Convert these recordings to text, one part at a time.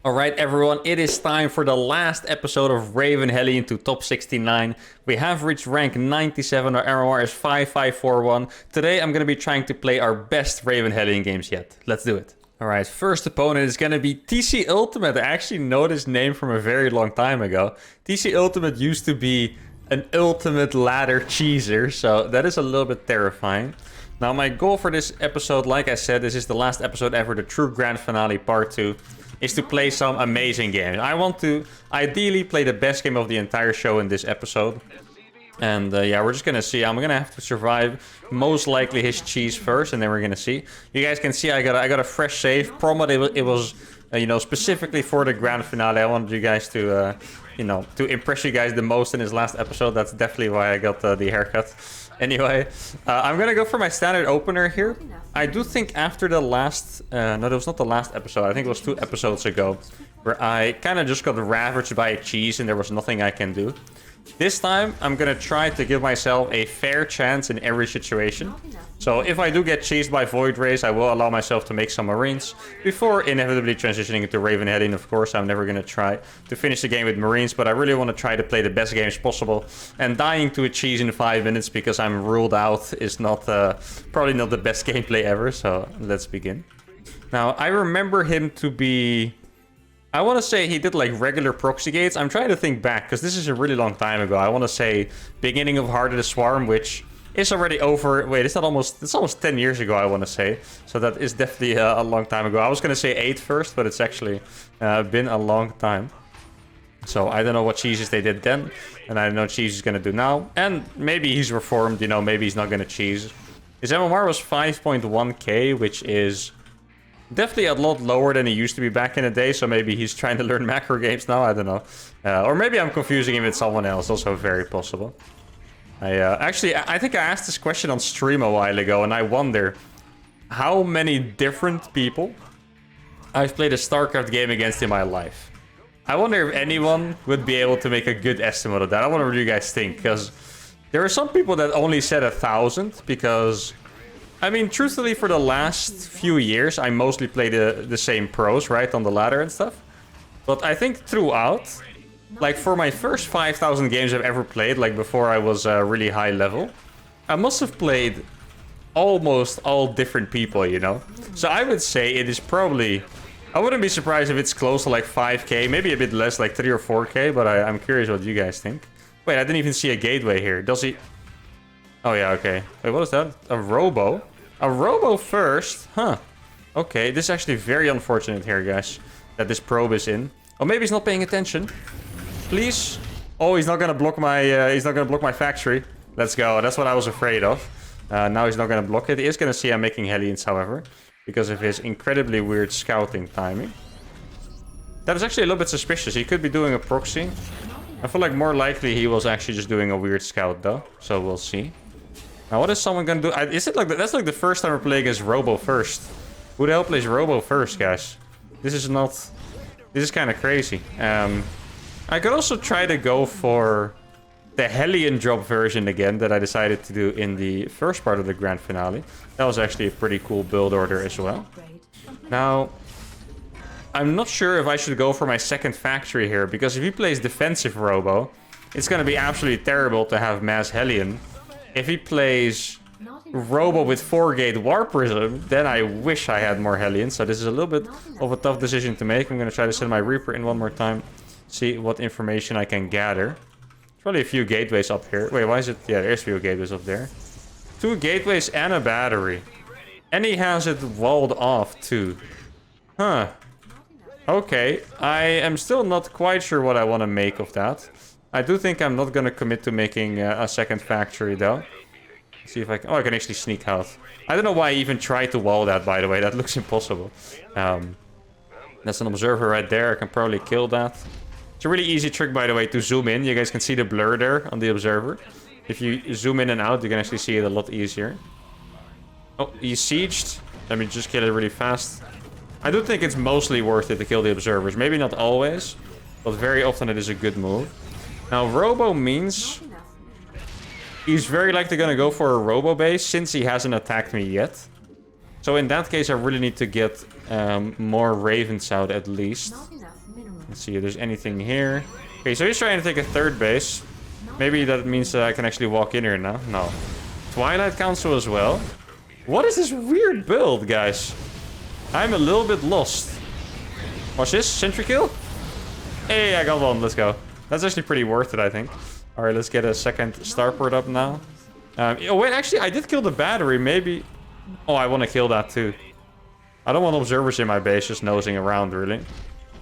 Alright everyone, it is time for the last episode of Raven Hellion to top 69. We have reached rank 97, our MMR is 5541. Today I'm going to be trying to play our best Raven Hellion games yet. Let's do it. Alright, first opponent is going to be TC Ultimate. I actually know this name from a very long time ago. TC Ultimate used to be an ultimate ladder cheeser, so that is a little bit terrifying. Now my goal for this episode, like I said, this is the last episode ever, the true grand finale part 2. Is to play some amazing games. I want to ideally play the best game of the entire show in this episode. And yeah, we're just gonna see. I'm gonna have to survive most likely his cheese first, and then we're gonna see. You guys can see I got a fresh save. Promo it was you know, specifically for the grand finale. I wanted you guys to you know, to impress you guys the most in this last episode. That's definitely why I got the haircut. Anyway, I'm gonna go for my standard opener here. I do think after the last... no, that was not the last episode. I think it was 2 episodes ago. Where I kind of just got ravaged by a cheese and there was nothing I can do. This time, I'm gonna try to give myself a fair chance in every situation. So if I do get cheesed by Void Rays, I will allow myself to make some Marines. Before inevitably transitioning into Raven Hellion, of course. I'm never gonna try to finish the game with Marines. But I really want to try to play the best games possible. And dying to a cheese in 5 minutes because I'm ruled out is not probably not the best gameplay ever. So let's begin. Now, I remember him to be... I want to say he did like regular proxy gates. I'm trying to think back because this is a really long time ago. I want to say beginning of Heart of the Swarm, which is already over. Wait, it's almost 10 years ago, I want to say. So that is definitely a long time ago. I was going to say 8 first, but it's actually been a long time. So I don't know what cheeses they did then. And I don't know what cheese he's going to do now. And maybe he's reformed, you know, maybe he's not going to cheese. His MMR was 5.1k, which is... definitely a lot lower than he used to be back in the day, so maybe he's trying to learn macro games now, I don't know. Or maybe I'm confusing him with someone else, also very possible. Actually, I think I asked this question on stream a while ago, and I wonder how many different people I've played a StarCraft game against in my life. I wonder if anyone would be able to make a good estimate of that. I wonder what you guys think, because there are some people that only said 1,000, because... I mean, truthfully, for the last few years, I mostly play the same pros, right, on the ladder and stuff. But I think throughout, like for my first 5,000 games I've ever played, like before I was really high level, I must have played almost all different people, you know? So I would say it is probably... I wouldn't be surprised if it's close to like 5k, maybe a bit less, like 3 or 4k, but I'm curious what you guys think. Wait, I didn't even see a gateway here. Does he... Oh, yeah, okay. Wait, what is that? A robo? A robo first? Huh. Okay, this is actually very unfortunate here, guys. That this probe is in. Oh, maybe he's not paying attention. Please. Oh, he's not gonna block my... he's not gonna block my factory. Let's go. That's what I was afraid of. Now he's not gonna block it. He is gonna see I'm making Hellions, however. Because of his incredibly weird scouting timing. That is actually a little bit suspicious. He could be doing a proxy. I feel like more likely he was actually just doing a weird scout, though. So we'll see. Now, what is someone gonna do? Is it like that's like the first time we're playing against Robo first? Who the hell plays Robo first, guys? This is not... This is kind of crazy. I could also try to go for the Hellion drop version again that I decided to do in the first part of the grand finale. That was actually a pretty cool build order as well. Now, I'm not sure if I should go for my second factory here, because if he plays defensive Robo, it's gonna be absolutely terrible to have mass Hellion. If he plays Robo with 4-gate Warp Prism, then I wish I had more Hellions. So this is a little bit of a tough decision to make. I'm going to try to send my Reaper in one more time. See what information I can gather. There's probably a few gateways up here. Wait, why is it? Yeah, there's a few gateways up there. 2 gateways and a battery. And he has it walled off too. Huh. Okay. I am still not quite sure what I want to make of that. I do think I'm not going to commit to making a second factory, though. Let's see if I can... Oh, I can actually sneak out. I don't know why I even tried to wall that, by the way. That looks impossible. That's an observer right there. I can probably kill that. It's a really easy trick, by the way, to zoom in. You guys can see the blur there on the observer. If you zoom in and out, you can actually see it a lot easier. Oh, he's sieged. Let me just kill it really fast. I do think it's mostly worth it to kill the observers. Maybe not always, but very often it is a good move. Now, Robo means he's very likely going to go for a Robo base since he hasn't attacked me yet. So in that case, I really need to get more Ravens out at least. Let's see if there's anything here. Okay, so he's trying to take a third base. Maybe that means that I can actually walk in here now. No. Twilight Council as well. What is this weird build, guys? I'm a little bit lost. Watch this. Sentry kill. Hey, I got one. Let's go. That's actually pretty worth it, I think. All right, let's get a second starport up now. Oh, wait, actually, I did kill the battery. Maybe... Oh, I want to kill that too. I don't want observers in my base just nosing around, really.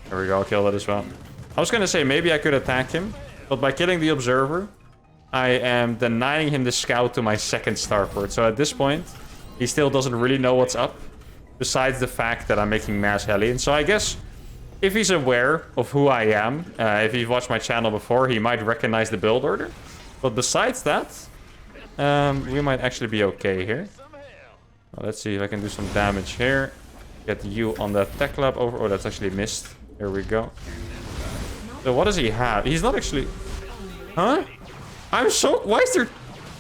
There we go. I'll kill that as well. I was going to say maybe I could attack him. But by killing the observer, I am denying him the scout to my second starport. So at this point, he still doesn't really know what's up. Besides the fact that I'm making mass Hellion. So I guess if he's aware of who I am, if he's watched my channel before, he might recognize the build order. But besides that, we might actually be okay here. Well, let's see if I can do some damage here. Get you on that tech lab over. Oh, that's actually missed. There we go. So what does he have? He's not actually... Huh? I'm so... Why is there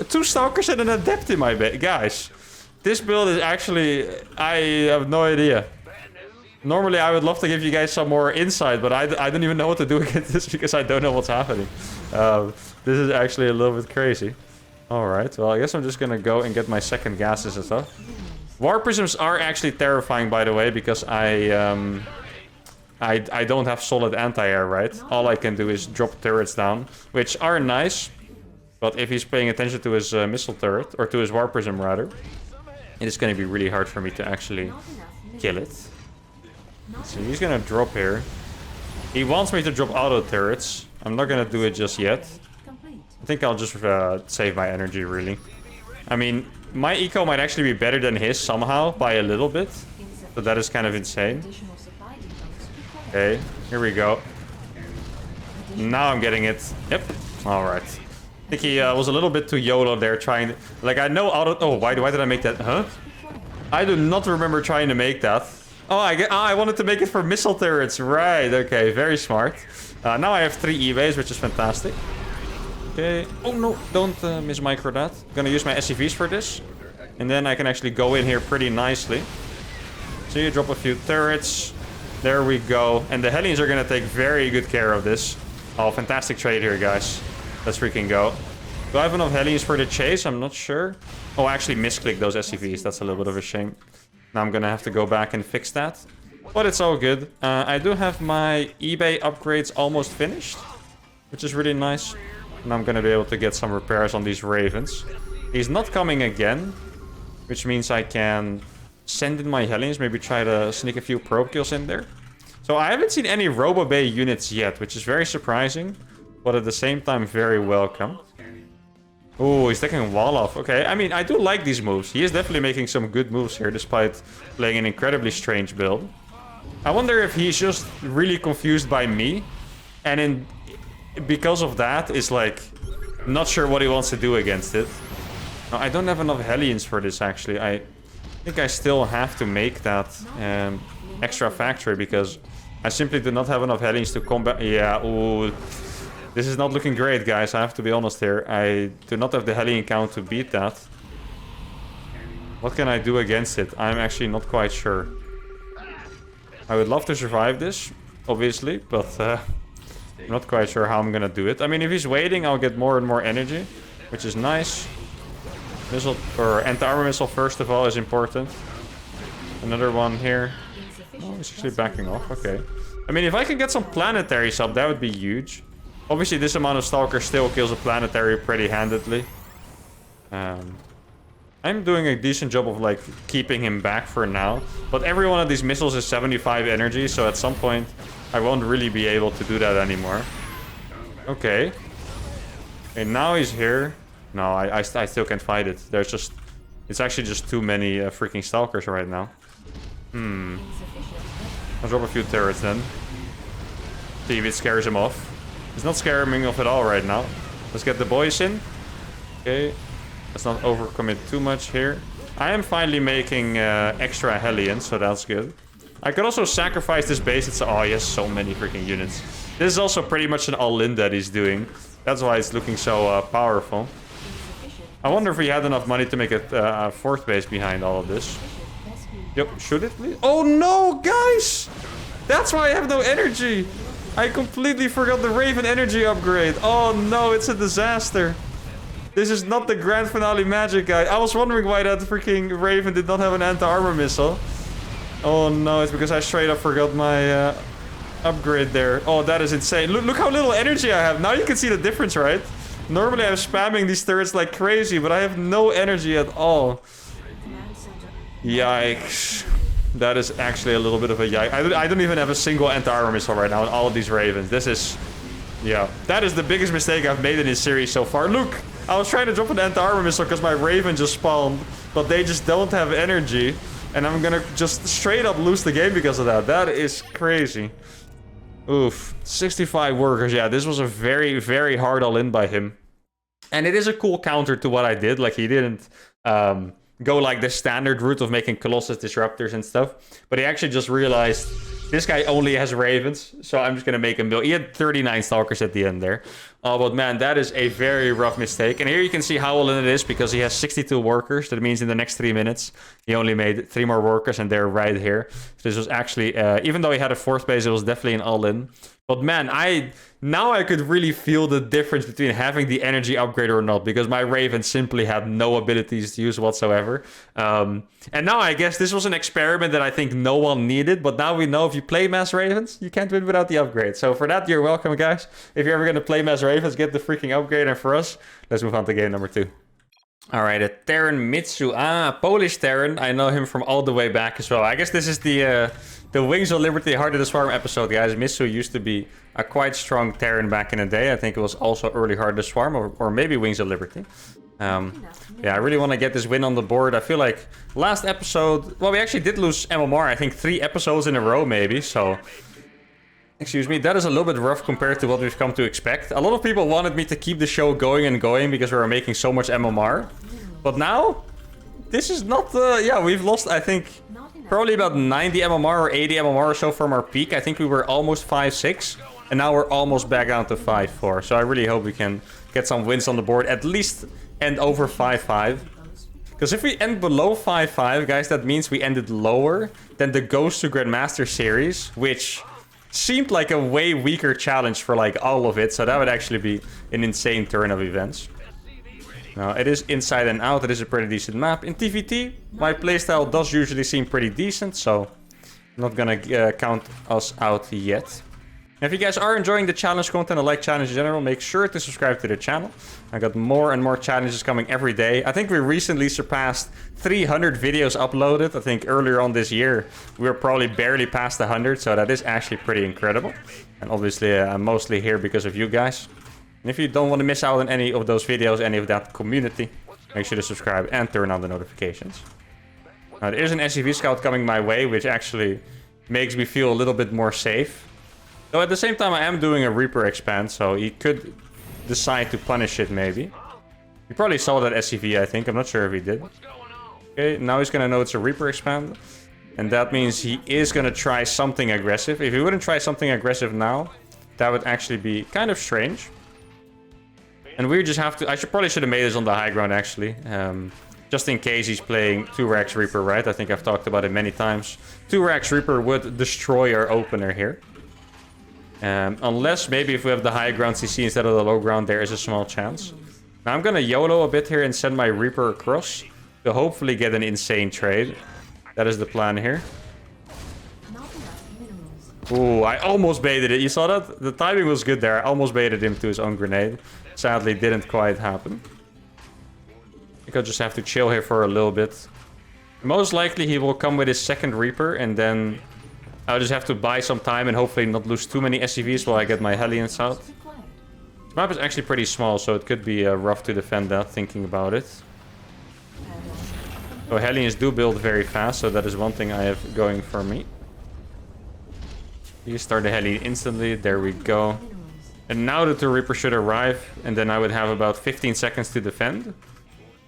2 stalkers and an adept in my base? Guys, this build is actually... I have no idea. Normally, I would love to give you guys some more insight, but I don't even know what to do against this because I don't know what's happening. This is actually a little bit crazy. Alright, well, I guess I'm just gonna go and get my second gases and stuff. War Prisms are actually terrifying, by the way, because I don't have solid anti-air, right? All I can do is drop turrets down, which are nice. But if he's paying attention to his missile turret, or to his War Prism, rather, it is going to be really hard for me to actually kill it. So he's going to drop here. He wants me to drop auto turrets. I'm not going to do it just yet. I think I'll just save my energy, really. I mean, my eco might actually be better than his somehow, by a little bit. So that is kind of insane. Okay, here we go. Now I'm getting it. Yep. Alright. I think he was a little bit too YOLO there trying to... Like, I know auto... Oh, why did I make that? Huh? I do not remember trying to make that. Oh, I wanted to make it for missile turrets. Right, okay. Very smart. Now I have 3 E-bays, which is fantastic. Okay. Oh, no. Don't mismicro that. I'm gonna use my SCVs for this. And then I can actually go in here pretty nicely. So you drop a few turrets. There we go. And the Hellions are gonna take very good care of this. Oh, fantastic trade here, guys. Let's freaking go. Do I have enough Hellions for the chase? I'm not sure. Oh, I actually misclicked those SCVs. That's a little bit of a shame. Now I'm gonna have to go back and fix that. But it's all good. I do have my eBay upgrades almost finished, which is really nice. And I'm gonna be able to get some repairs on these Ravens. He's not coming again, which means I can send in my Hellions, maybe try to sneak a few probe kills in there. So I haven't seen any Robo Bay units yet, which is very surprising, but at the same time very welcome. Oh, he's taking wall off. Okay, I mean, I do like these moves. He is definitely making some good moves here, despite playing an incredibly strange build. I wonder if he's just really confused by me, and because of that is like not sure what he wants to do against it. No, I don't have enough Hellions for this, actually. I think I still have to make that extra factory because I simply do not have enough Hellions to combat. Yeah, ooh. This is not looking great, guys. I have to be honest here. I do not have the Hellion count to beat that. What can I do against it? I'm actually not quite sure. I would love to survive this, obviously, but I'm not quite sure how I'm gonna do it. I mean, if he's waiting, I'll get more and more energy, which is nice. Missile, or anti-armor missile, first of all, is important. Another one here. Oh, he's actually backing off. Okay. I mean, if I can get some planetaries up, that would be huge. Obviously, this amount of Stalker still kills a planetary pretty handedly. I'm doing a decent job of, like, keeping him back for now. But every one of these missiles is 75 energy, so at some point, I won't really be able to do that anymore. Okay. And now he's here. No, I still can't fight it. There's just... It's actually just too many freaking Stalkers right now. I'll drop a few turrets then. See if it scares him off. It's not scaring me off at all right now. Let's get the boys in. Okay. Let's not overcommit too much here. I am finally making extra Hellions, so that's good. I could also sacrifice this base. It's... Oh, he has so many freaking units. This is also pretty much an all-in that he's doing. That's why it's looking so powerful. I wonder if he had enough money to make a fourth base behind all of this. Yep, should it please? Oh no, guys! That's why I have no energy! I completely forgot the Raven energy upgrade. Oh no, it's a disaster. This is not the grand finale magic, guy. I was wondering why that freaking Raven did not have an anti-armor missile. Oh no, it's because I straight up forgot my upgrade there. Oh, that is insane. Look how little energy I have. Now you can see the difference, right? Normally I'm spamming these turrets like crazy, but I have no energy at all. Yikes. That is actually a little bit of a yike. I don't even have a single anti-armor missile right now on all of these Ravens. This is... Yeah, that is the biggest mistake I've made in this series so far. Look, I was trying to drop an anti-armor missile because my Raven just spawned, but they just don't have energy. And I'm gonna just straight up lose the game because of that. That is crazy. Oof. 65 workers. Yeah, this was a very, very hard all-in by him. And it is a cool counter to what I did. Like, he didn't... go like the standard route of making Colossus disruptors and stuff. But he actually just realized this guy only has Ravens, so I'm just gonna make him build. He had 39 Stalkers at the end there. Oh, but man, that is a very rough mistake. And here you can see how all in it is because he has 62 workers. That means in the next 3 minutes, he only made 3 more workers and they're right here. So this was actually, even though he had a 4th base, it was definitely an all-in. But man, now I could really feel the difference between having the energy upgrade or not, because my Raven simply had no abilities to use whatsoever. And now I guess this was an experiment that I think no one needed, but now we know if you play Mass Ravens, you can't win without the upgrade. So for that, you're welcome, guys. If you're ever going to play Mass Ravens, get the freaking upgrade. And for us, let's move on to game number 2. All right, a Terran Mitsu. Ah, Polish Terran. I know him from all the way back as well. I guess this is the Wings of Liberty Heart of the Swarm episode, guys. Mitsu used to be a quite strong Terran back in the day. I think it was also early Heart of the Swarm or maybe Wings of Liberty. Yeah, I really want to get this win on the board. I feel like last episode... Well, we actually did lose MMR, I think 3 episodes in a row maybe, so... Excuse me, that is a little bit rough compared to what we've come to expect. A lot of people wanted me to keep the show going and going because we were making so much MMR. But now, this is not... yeah, we've lost, I think, probably about 90 MMR or 80 MMR or so from our peak. I think we were almost 5-6. And now we're almost back down to 5-4. So I really hope we can get some wins on the board. At least end over 5-5. Because if we end below 5-5, guys, that means we ended lower than the Ghost to Grandmaster series. Which... seemed like a way weaker challenge for like all of it, so that would actually be an insane turn of events. Now, it is inside and out. It is a pretty decent map. In TVT, my playstyle does usually seem pretty decent, so I'm not gonna count us out yet. If you guys are enjoying the challenge content and like challenge in general, make sure to subscribe to the channel. I got more and more challenges coming every day. I think we recently surpassed 300 videos uploaded. I think earlier on this year, we were probably barely past 100. So that is actually pretty incredible. And obviously, I'm mostly here because of you guys. And if you don't want to miss out on any of those videos, any of that community, make sure to subscribe and turn on the notifications. Now, there is an SCV scout coming my way, which actually makes me feel a little bit more safe. Though at the same time, I am doing a Reaper expand, so he could decide to punish it, maybe. He probably saw that SCV, I think. I'm not sure if he did. Okay, now he's gonna know it's a Reaper expand. And that means he is gonna try something aggressive. If he wouldn't try something aggressive now, that would actually be kind of strange. And we just have to... I probably should have made this on the high ground, actually. Just in case he's playing 2-Rax Reaper, right? I think I've talked about it many times. 2-Rax Reaper would destroy our opener here. Unless maybe if we have the high ground CC instead of the low ground, there is a small chance. Now I'm gonna YOLO a bit here and send my Reaper across to hopefully get an insane trade. That is the plan here. Ooh, I almost baited it. You saw that? The timing was good there. I almost baited him to his own grenade. Sadly, didn't quite happen. I think I'll just have to chill here for a little bit. Most likely he will come with his second Reaper and then... I'll just have to buy some time and hopefully not lose too many SCVs while I get my Hellions out. This map is actually pretty small, so it could be rough to defend that, thinking about it. So Hellions do build very fast, so that is one thing I have going for me. You start the Hellion instantly, there we go. And now the 2 Reaper should arrive, and then I would have about 15 seconds to defend.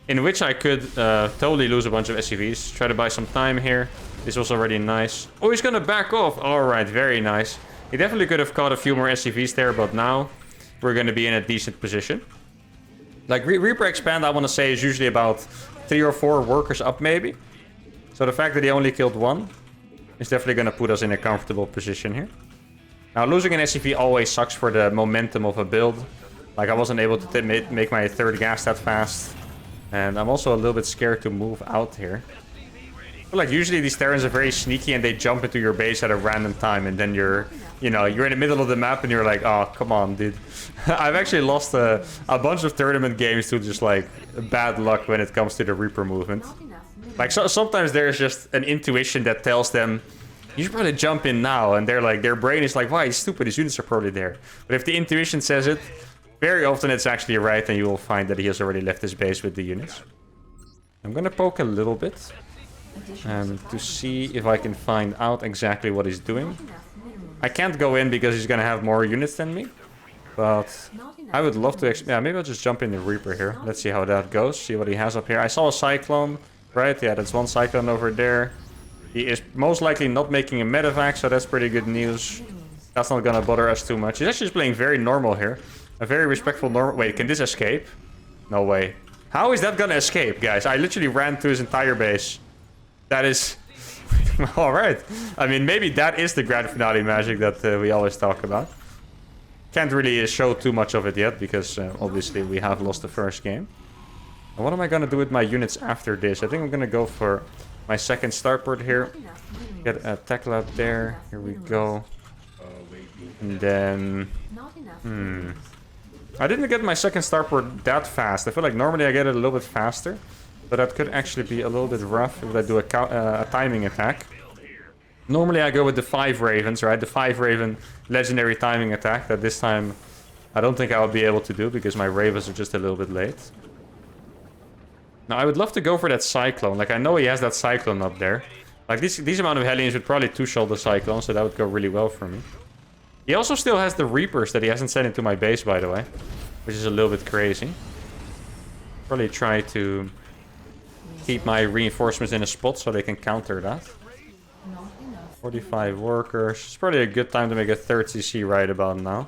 In which I could totally lose a bunch of SCVs. Try to buy some time here. This was already nice. Oh, he's gonna back off. Alright, very nice. He definitely could have caught a few more SCVs there, but now we're gonna be in a decent position. Like, Reaper Expand, I want to say, is usually about 3 or 4 workers up, maybe. So the fact that he only killed 1 is definitely gonna put us in a comfortable position here. Now, losing an SCV always sucks for the momentum of a build. Like, I wasn't able to make my third gas that fast. And I'm also a little bit scared to move out here. I feel like usually these Terrans are very sneaky and they jump into your base at a random time. And then you're in the middle of the map and you're like, oh, come on, dude. I've actually lost a bunch of tournament games to just, like, bad luck when it comes to the Reaper movement. Like, sometimes there's just an intuition that tells them, you should probably jump in now. And they're like, their brain is like, why, he's stupid, his units are probably there. But if the intuition says it, very often it's actually right, and you will find that he has already left his base with the units. I'm gonna poke a little bit to see if I can find out exactly what he's doing. I can't go in because he's gonna have more units than me. But I would love to... Yeah, maybe I'll just jump in the Reaper here. Let's see how that goes. See what he has up here. I saw a Cyclone, right? Yeah, that's one Cyclone over there. He is most likely not making a medevac, so that's pretty good news. That's not gonna bother us too much. He's actually just playing very normal here. A very respectful normal... Wait, can this escape? No way. How is that gonna escape, guys? I literally ran through his entire base. That is... Alright. I mean, maybe that is the grand finale magic that we always talk about. Can't really show too much of it yet, because obviously we have lost the first game. And what am I gonna do with my units after this? I think I'm gonna go for my second starport here. Get a tech lab there. Here we go. And then... I didn't get my second starport that fast. I feel like normally I get it a little bit faster. But that could actually be a little bit rough if I do a timing attack. Normally I go with the 5 ravens, right? The 5 raven legendary timing attack. That this time I don't think I will be able to do because my ravens are just a little bit late. Now I would love to go for that cyclone. Like I know he has that cyclone up there. Like these amount of Hellions would probably two-shell the cyclone. So that would go really well for me. He also still has the Reapers that he hasn't sent into my base, by the way. Which is a little bit crazy. Probably try to keep my reinforcements in a spot so they can counter that. 45 workers. It's probably a good time to make a third CC right about now.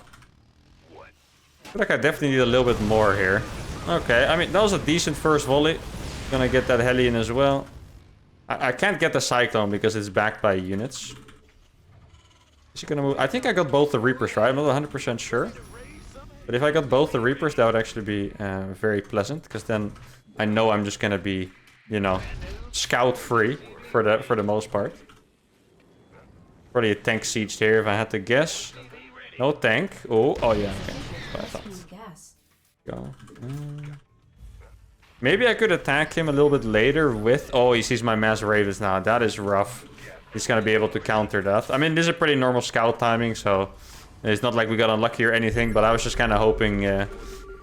I feel like I definitely need a little bit more here. Okay, I mean, that was a decent first volley. Gonna get that Hellion as well. I can't get the Cyclone because it's backed by units. Is he gonna move? I think I got both the Reapers, right? I'm not 100% sure. But if I got both the Reapers, that would actually be very pleasant. Because then I know I'm just gonna be, you know, scout free for the most part. Probably a tank siege here if I had to guess. No tank. Oh yeah, okay. That's what I thought. Go. Maybe I could attack him a little bit later with... Oh, he sees my mass ravens now. That is rough. He's gonna be able to counter that. I mean, this is a pretty normal scout timing, so it's not like we got unlucky or anything, but I was just kind of hoping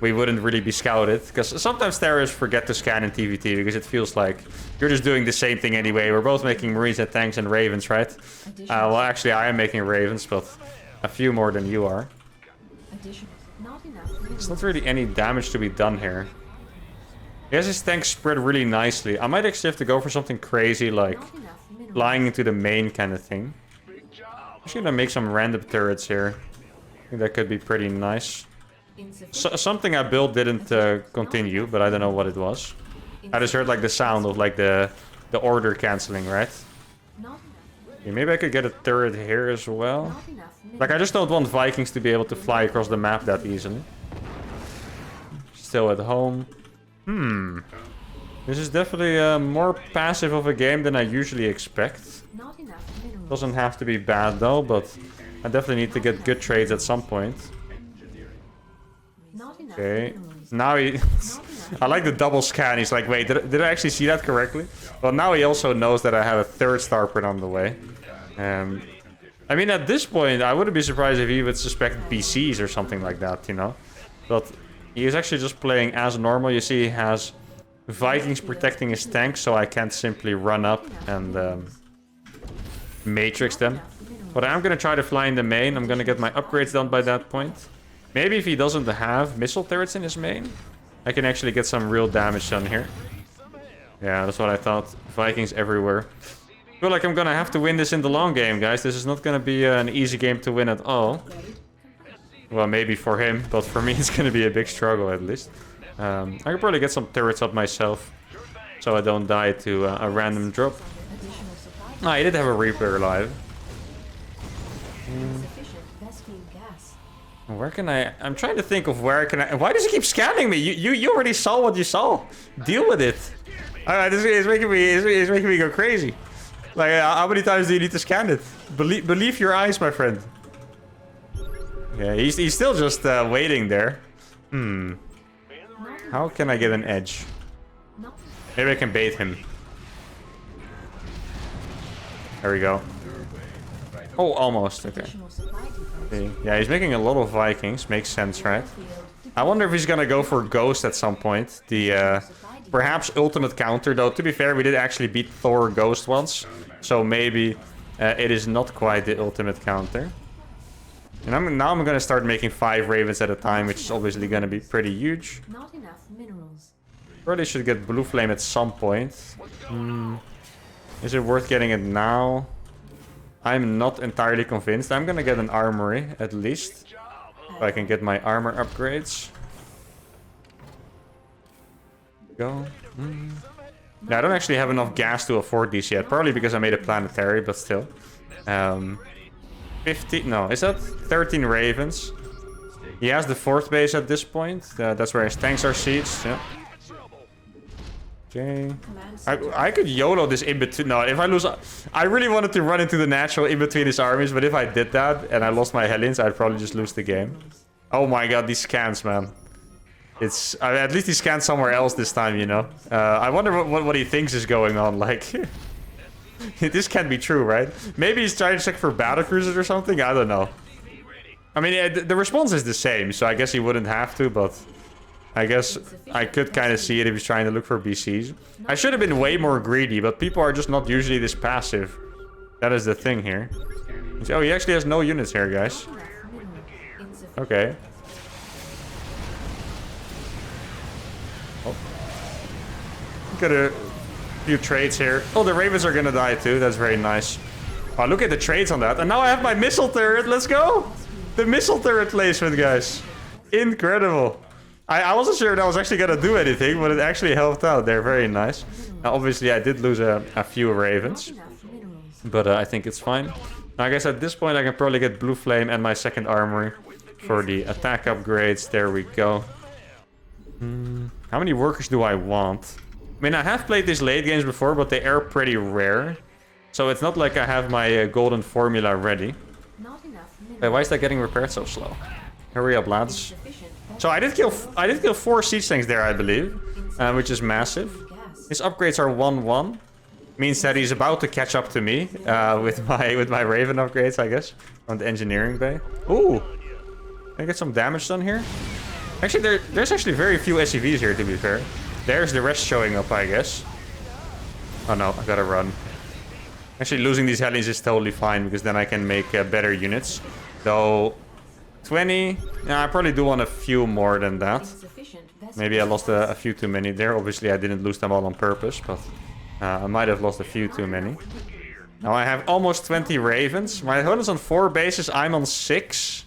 we wouldn't really be scouted. Because sometimes terrorists forget to scan in TVT because it feels like you're just doing the same thing anyway. We're both making marines and tanks and ravens, right? Well, actually, I am making ravens, but a few more than you are. There's not really any damage to be done here. He has his tanks spread really nicely. I might actually have to go for something crazy like flying into the main kind of thing. I'm just gonna make some random turrets here. I think that could be pretty nice. Something I built didn't continue, but I don't know what it was. I just heard like the sound of like the order cancelling, right? Okay, maybe I could get a turret here as well. Like I just don't want Vikings to be able to fly across the map that easily. Still at home. This is definitely more passive of a game than I usually expect. Doesn't have to be bad though, but I definitely need to get good trades at some point. Okay, now he... I like the double scan. He's like, wait, did I actually see that correctly? Well, now he also knows that I have a third starport on the way. I mean, at this point, I wouldn't be surprised if he would suspect BCs or something like that, you know? But he is actually just playing as normal. You see he has Vikings protecting his tanks, so I can't simply run up and matrix them. But I'm going to try to fly in the main. I'm going to get my upgrades done by that point. Maybe if he doesn't have missile turrets in his main, I can actually get some real damage done here. Yeah, that's what I thought. Vikings everywhere. I feel like I'm going to have to win this in the long game, guys. This is not going to be an easy game to win at all. Well, maybe for him, but for me it's going to be a big struggle at least. I could probably get some turrets up myself, so I don't die to a random drop. Ah, he did have a Reaper alive. Where can I... I'm trying to think of where can I... Why does he keep scanning me? You already saw what you saw. Deal with it. Alright, this is making me... It's making me go crazy. Like, how many times do you need to scan it? Believe your eyes, my friend. Yeah, he's still just waiting there. How can I get an edge? Maybe I can bait him. There we go. Oh, almost. Okay. Yeah, he's making a lot of Vikings. Makes sense, right? I wonder if he's gonna go for Ghost at some point. The perhaps ultimate counter, though. To be fair, we did actually beat Thor Ghost once. So maybe it is not quite the ultimate counter. And now I'm gonna start making 5 ravens at a time, which is obviously gonna be pretty huge. Not enough minerals. Probably should get blue flame at some point. Is it worth getting it now? I'm not entirely convinced. I'm gonna get an armory at least, so I can get my armor upgrades. Go. Yeah, I don't actually have enough gas to afford these yet. Probably because I made a planetary, but still. 15, no, is that 13 ravens? He has the 4th base at this point. That's where his tanks are sieged. Yeah. Okay. I could YOLO this in between. No, if I lose... I really wanted to run into the natural in between his armies, but if I did that and I lost my Hellions, I'd probably just lose the game. Oh my god, these scans, man. It's... at least he scanned somewhere else this time, you know. I wonder what he thinks is going on, like... This can't be true, right? Maybe he's trying to check for battle cruisers or something? I don't know. I mean, the response is the same, so I guess he wouldn't have to, but... I guess I could kind of see it if he's trying to look for BCs. I should have been way more greedy, but people are just not usually this passive. That is the thing here. Oh, he actually has no units here, guys. Okay. Oh. Got a few trades here. Oh, the ravens are gonna die too. That's very nice. Oh, look at the trades on that. And now I have my missile turret. Let's go. The missile turret placement, guys. Incredible. I wasn't sure if that was actually going to do anything, but it actually helped out there. Very nice. Now, obviously, I did lose a few ravens, but I think it's fine. Now, I guess at this point, I can probably get blue flame and my 2nd armory for the attack upgrades. There we go. How many workers do I want? I mean, I have played these late games before, but they are pretty rare. So it's not like I have my golden formula ready. Wait, why is that getting repaired so slow? Hurry up, lads. So I did kill 4 siege tanks there, I believe, which is massive. His upgrades are 1-1, means that he's about to catch up to me with my Raven upgrades, I guess, on the engineering bay. Ooh, can I get some damage done here? Actually, there's actually very few SCVs here, to be fair. There's the rest showing up, I guess. Oh no, I gotta run. Actually, losing these Hellions is totally fine because then I can make better units, though. 20. Yeah, I probably do want a few more than that. Maybe I lost a few too many there. Obviously, I didn't lose them all on purpose, but I might have lost a few too many. Now I have almost 20 ravens. My opponent's on 4 bases. I'm on 6.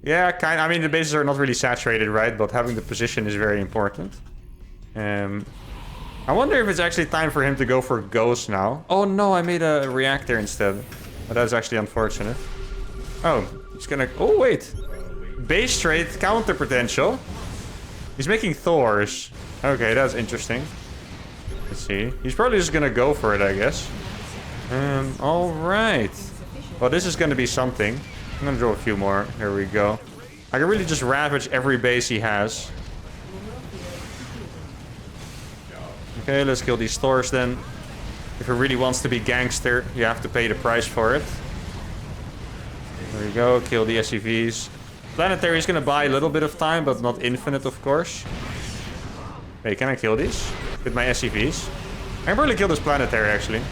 Yeah, I mean, the bases are not really saturated, right? But having the position is very important. I wonder if it's actually time for him to go for Ghost now. Oh no, I made a reactor instead. But that's actually unfortunate. Oh. He's gonna... Oh, wait. Base trade counter potential. He's making Thors. Okay, that's interesting. Let's see. He's probably just gonna go for it, I guess. Alright. Well, this is gonna be something. I'm gonna draw a few more. Here we go. I can really just ravage every base he has. Okay, let's kill these Thors then. If he really wants to be gangster, you have to pay the price for it. There we go, kill the SCVs. Planetary is gonna buy a little bit of time, but not infinite, of course. Wait, can I kill these? With my SCVs? I can probably kill this planetary, actually.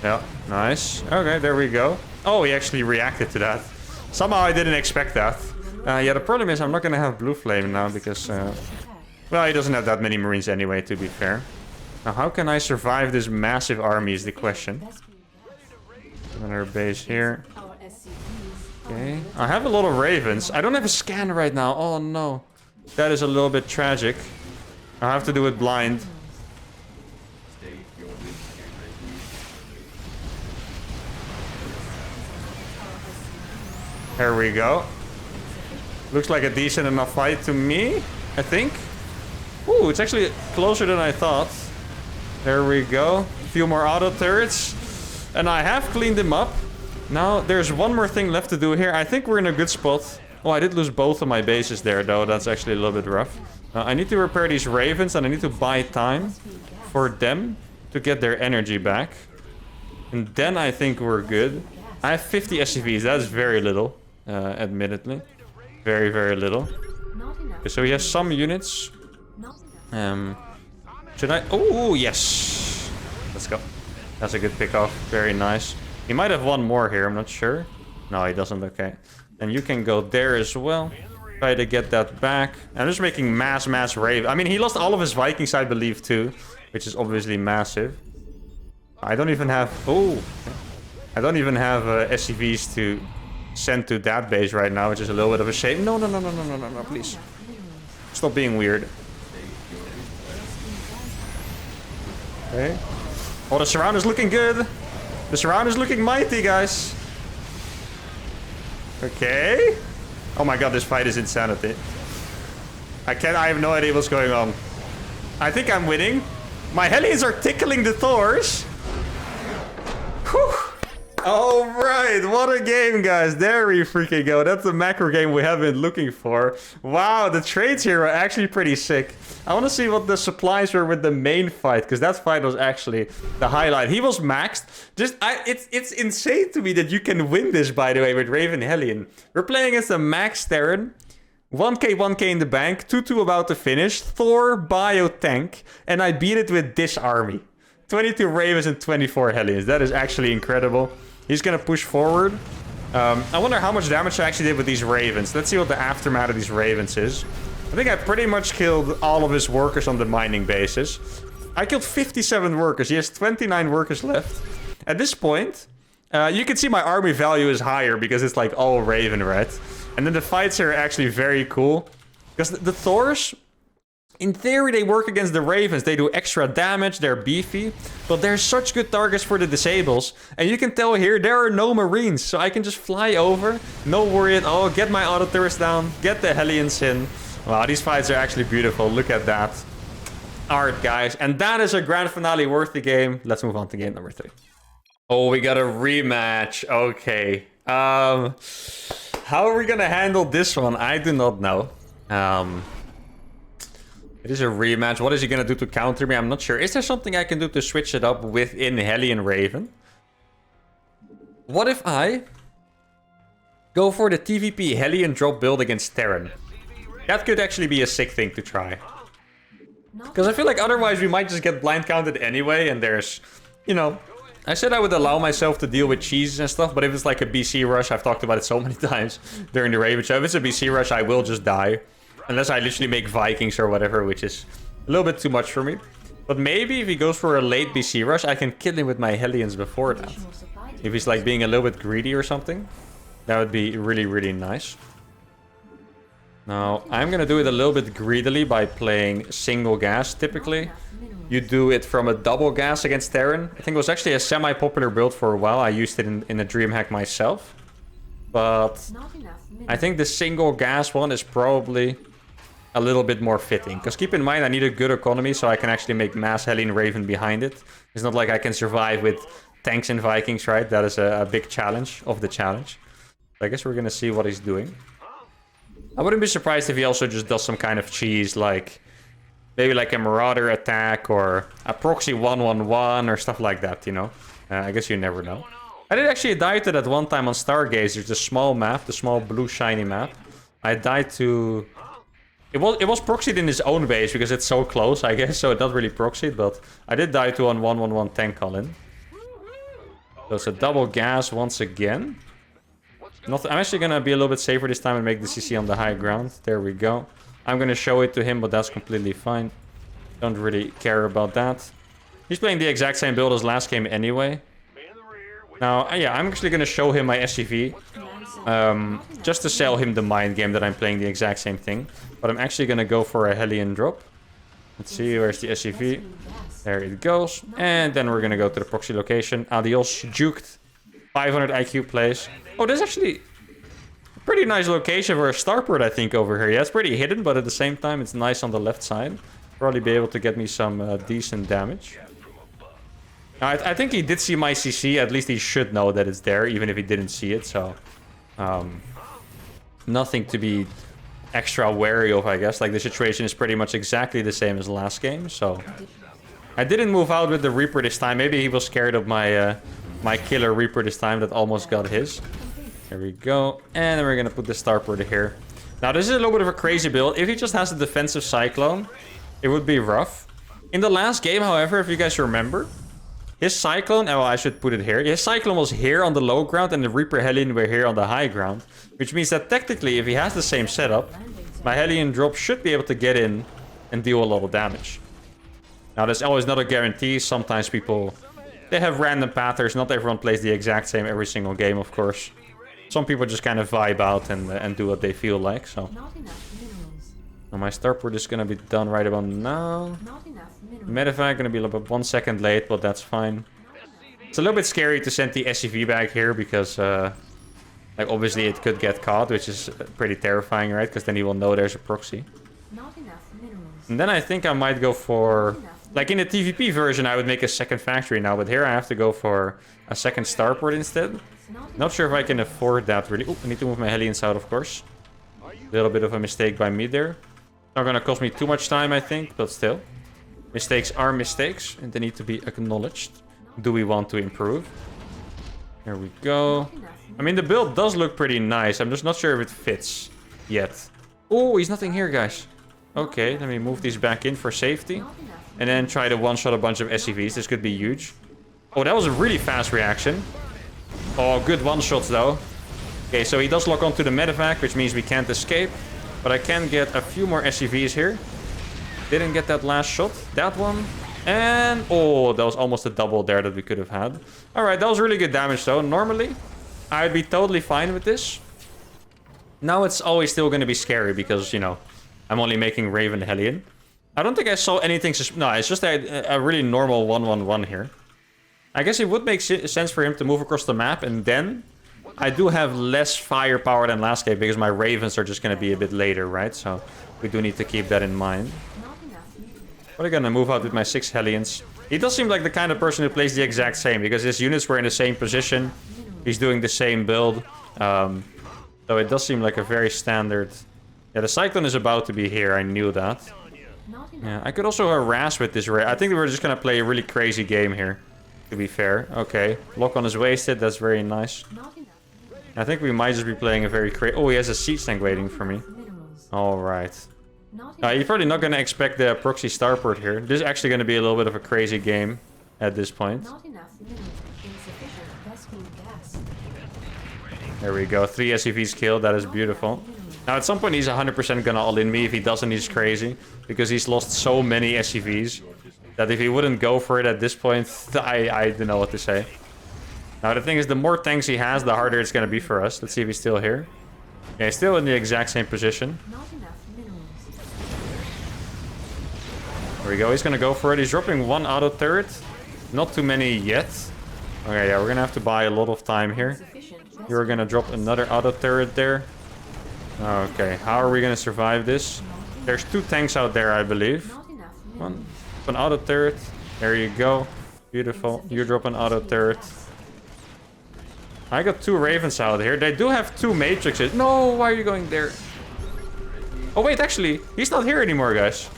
Yeah, nice. Okay, there we go. Oh, he actually reacted to that. Somehow I didn't expect that. Yeah, the problem is I'm not gonna have blue flame now, because... well, he doesn't have that many marines anyway, to be fair. Now, how can I survive this massive army is the question. Another base here. Okay. I have a lot of ravens. I don't have a scan right now. Oh no. That is a little bit tragic. I have to do it blind. There we go. Looks like a decent enough fight to me, I think. Ooh, it's actually closer than I thought. There we go. A few more auto turrets. And I have cleaned him up. Now, there's one more thing left to do here. I think we're in a good spot. Oh, I did lose both of my bases there, though. That's actually a little bit rough. I need to repair these ravens, and I need to buy time for them to get their energy back. And then I think we're good. I have 50 SCVs. That's very little, admittedly. Very, very little. Okay, so he has some units. Should I? Oh, yes. Let's go. That's a good pickoff. Very nice. He might have one more here. I'm not sure. No, he doesn't. Okay. Then you can go there as well. Try to get that back. I'm just making mass rave. I mean, he lost all of his Vikings, I believe, too. Which is obviously massive. I don't even have... Oh. I don't even have SCVs to send to that base right now, which is a little bit of a shame. No, please. Stop being weird. Okay. Oh, the surround is looking good. The surround is looking mighty, guys. Okay. Oh my god, this fight is insanity. I have no idea what's going on. I think I'm winning. My Hellions are tickling the Thors. Whew. Alright, what a game, guys. There we freaking go. That's the macro game we have been looking for. Wow, the trades here are actually pretty sick. I want to see what the supplies were with the main fight, because that fight was actually the highlight. He was maxed. It's insane to me that you can win this, by the way, with Raven Hellion. We're playing against a max Terran. 1k in the bank, 2-2 about to finish, Thor bio tank, and I beat it with this army. 22 Ravens and 24 Hellions. That is actually incredible. He's gonna push forward. I wonder how much damage I actually did with these Ravens. Let's see what the aftermath of these Ravens is. I think I pretty much killed all of his workers on the mining bases. I killed 57 workers. He has 29 workers left. At this point, you can see my army value is higher because it's like all Raven, right? And then the fights are actually very cool. Because the Thors, in theory, they work against the Ravens. They do extra damage, they're beefy. But they're such good targets for the disables. And you can tell here, there are no Marines. So I can just fly over, no worry at all. Get my auto turrets down, get the Hellions in. Wow, these fights are actually beautiful. Look at that. Alright, guys. And that is a grand finale worthy game. Let's move on to game number 3. Oh, we got a rematch. Okay. How are we gonna handle this one? I do not know. It is a rematch. What is he gonna do to counter me? I'm not sure. Is there something I can do to switch it up within Hellion Raven? What if I go for the TVP Hellion drop build against Terran? That could actually be a sick thing to try. Because I feel like otherwise we might just get blind counted anyway, and there's, you know... I said I would allow myself to deal with cheeses and stuff, but if it's like a BC rush, I've talked about it so many times during the Raven show. If it's a BC rush, I will just die. Unless I literally make Vikings or whatever, which is a little bit too much for me. But maybe if he goes for a late BC rush, I can kill him with my Hellions before that. If he's like being a little bit greedy or something, that would be really, really nice. Now, I'm gonna do it a little bit greedily by playing single gas, typically. You do it from a double gas against Terran. I think it was actually a semi-popular build for a while. I used it in a DreamHack myself. But I think the single gas one is probably a little bit more fitting. Because keep in mind, I need a good economy so I can actually make mass Hellion Raven behind it. It's not like I can survive with tanks and Vikings, right? That is a big challenge of the challenge. I guess we're gonna see what he's doing. I wouldn't be surprised if he also just does some kind of cheese, like maybe like a Marauder attack or a proxy 1-1-1 or stuff like that, you know? I guess you never know. I did actually die to that one time on Stargazer, the small map, the small blue shiny map. I died to... It was proxied in his own base because it's so close, I guess, so it not really proxied, but I did die to on 1-1-1 tank Colin. So it's a double gas once again. I'm actually gonna be a little bit safer this time and make the CC on the high ground. There we go. I'm gonna show it to him, but that's completely fine. Don't really care about that. He's playing the exact same build as last game anyway. Now, yeah, I'm actually gonna show him my SCV. Just to sell him the mind game that I'm playing the exact same thing. But I'm actually gonna go for a Hellion drop. Let's see, where's the SCV? There it goes. And then we're gonna go to the proxy location. Adios, juked. 500 IQ plays. Oh, there's actually... Pretty nice location for a starport, I think, over here. Yeah, it's pretty hidden, but at the same time, it's nice on the left side. Probably be able to get me some decent damage. Now, I think he did see my CC. At least he should know that it's there, even if he didn't see it. So, nothing to be extra wary of, I guess. Like, the situation is pretty much exactly the same as last game. So, I didn't move out with the Reaper this time. Maybe he was scared of my my killer Reaper this time that almost got his. There we go. And then we're going to put the starport here. Now, this is a little bit of a crazy build. If he just has a defensive Cyclone, it would be rough. In the last game, however, if you guys remember, his Cyclone, oh, I should put it here. His Cyclone was here on the low ground and the Reaper Hellion were here on the high ground. Which means that technically, if he has the same setup, my Hellion drop should be able to get in and deal a lot of damage. Now, there's always not a guarantee. Sometimes people, they have random patterns. Not everyone plays the exact same every single game, of course. Some people just kind of vibe out and do what they feel like, so. Now my starport is going to be done right about now. Medevac going to be a little bit 1 second late, but that's fine. It's a little bit scary to send the SCV back here because, like, obviously it could get caught, which is pretty terrifying, right? Because then he will know there's a proxy. And then I think I might go for... Like, in the TVP version, I would make a second factory now, but here I have to go for a second starport instead. Not sure if I can afford that, really. Oh, I need to move my Hellions out, of course. A little bit of a mistake by me there. Not gonna cost me too much time, I think, but still. Mistakes are mistakes, and they need to be acknowledged. Do we want to improve? Here we go. I mean, the build does look pretty nice. I'm just not sure if it fits yet. Oh, he's nothing here, guys. Okay, let me move these back in for safety. And then try to one-shot a bunch of SCVs. This could be huge. Oh, that was a really fast reaction. Oh, good one-shots, though. Okay, so he does lock onto the medevac, which means we can't escape. But I can get a few more SCVs here. Didn't get that last shot. That one. And... oh, that was almost a double there that we could have had. Alright, that was really good damage, though. Normally, I'd be totally fine with this. Now it's always still going to be scary because, you know, I'm only making Raven Hellion. I don't think I saw anything... no, it's just a really normal 1-1-1 here. I guess it would make sense for him to move across the map, and then I do have less firepower than last game because my Ravens are just going to be a bit later, right? So we do need to keep that in mind. But I'm going to move out with my 6 Hellions. He does seem like the kind of person who plays the exact same because his units were in the same position. He's doing the same build. So it does seem like a very standard... yeah, the Cyclone is about to be here. I knew that. Yeah, I could also harass with this Ray. I think we're just going to play a really crazy game here. To be fair. Okay. Lock on is wasted. That's very nice. I think we might just be playing a very crazy... oh, he has a siege tank waiting for me. Alright. You're probably not going to expect the proxy starport here. This is actually going to be a little bit of a crazy game at this point. There we go. 3 SCVs killed. That is beautiful. Now, at some point, he's 100% going to all-in me. If he doesn't, he's crazy. Because he's lost so many SCVs. That if he wouldn't go for it at this point, I don't know what to say. Now, the thing is, the more tanks he has, the harder it's going to be for us. Let's see if he's still here. Yeah, he's still in the exact same position. There we go. He's going to go for it. He's dropping 1 auto turret. Not too many yet. Okay, yeah, we're going to have to buy a lot of time here. You're going to drop another auto turret there. Okay, how are we going to survive this? There's 2 tanks out there, I believe. One. An auto turret. There you go. Beautiful. You drop an auto turret. I got 2 Ravens out here. They do have 2 Matrixes. No, why are you going there? Oh, wait, actually, he's not here anymore, guys.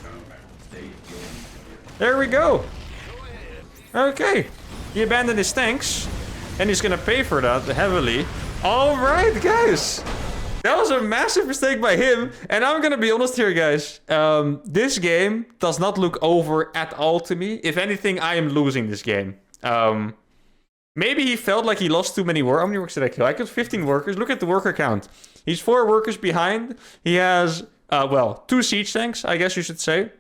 There we go. Okay. He abandoned his tanks. And he's gonna pay for that heavily. Alright, guys. That was a massive mistake by him. And I'm gonna be honest here, guys. This game does not look over at all to me. If anything, I am losing this game. Maybe he felt like he lost too many workers. How many workers did I kill? I killed 15 workers. Look at the worker count. He's 4 workers behind. He has, well, 2 siege tanks, I guess you should say.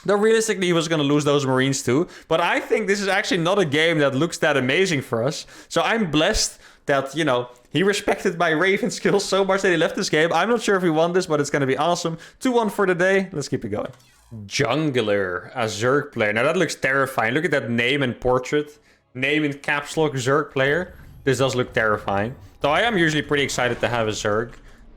Though realistically, he was going to lose those Marines too. But I think this is actually not a game that looks that amazing for us. So I'm blessed that, you know, he respected my Raven skills so much that he left this game. I'm not sure if we won this, but it's going to be awesome. 2-1 for the day. Let's keep it going. Jungler, a Zerg player. Now that looks terrifying. Look at that name and portrait. Name in caps lock, Zerg player. This does look terrifying. Though I am usually pretty excited to have a Zerg.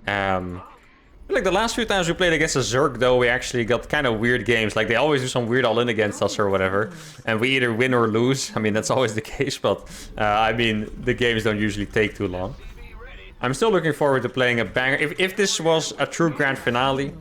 Like the last few times we played against a Zerg, though, we actually got kind of weird games. Like they always do some weird all-in against us or whatever, and we either win or lose. I mean, that's always the case, but I mean, the games don't usually take too long. I'm still looking forward to playing a banger. If this was a true grand finale,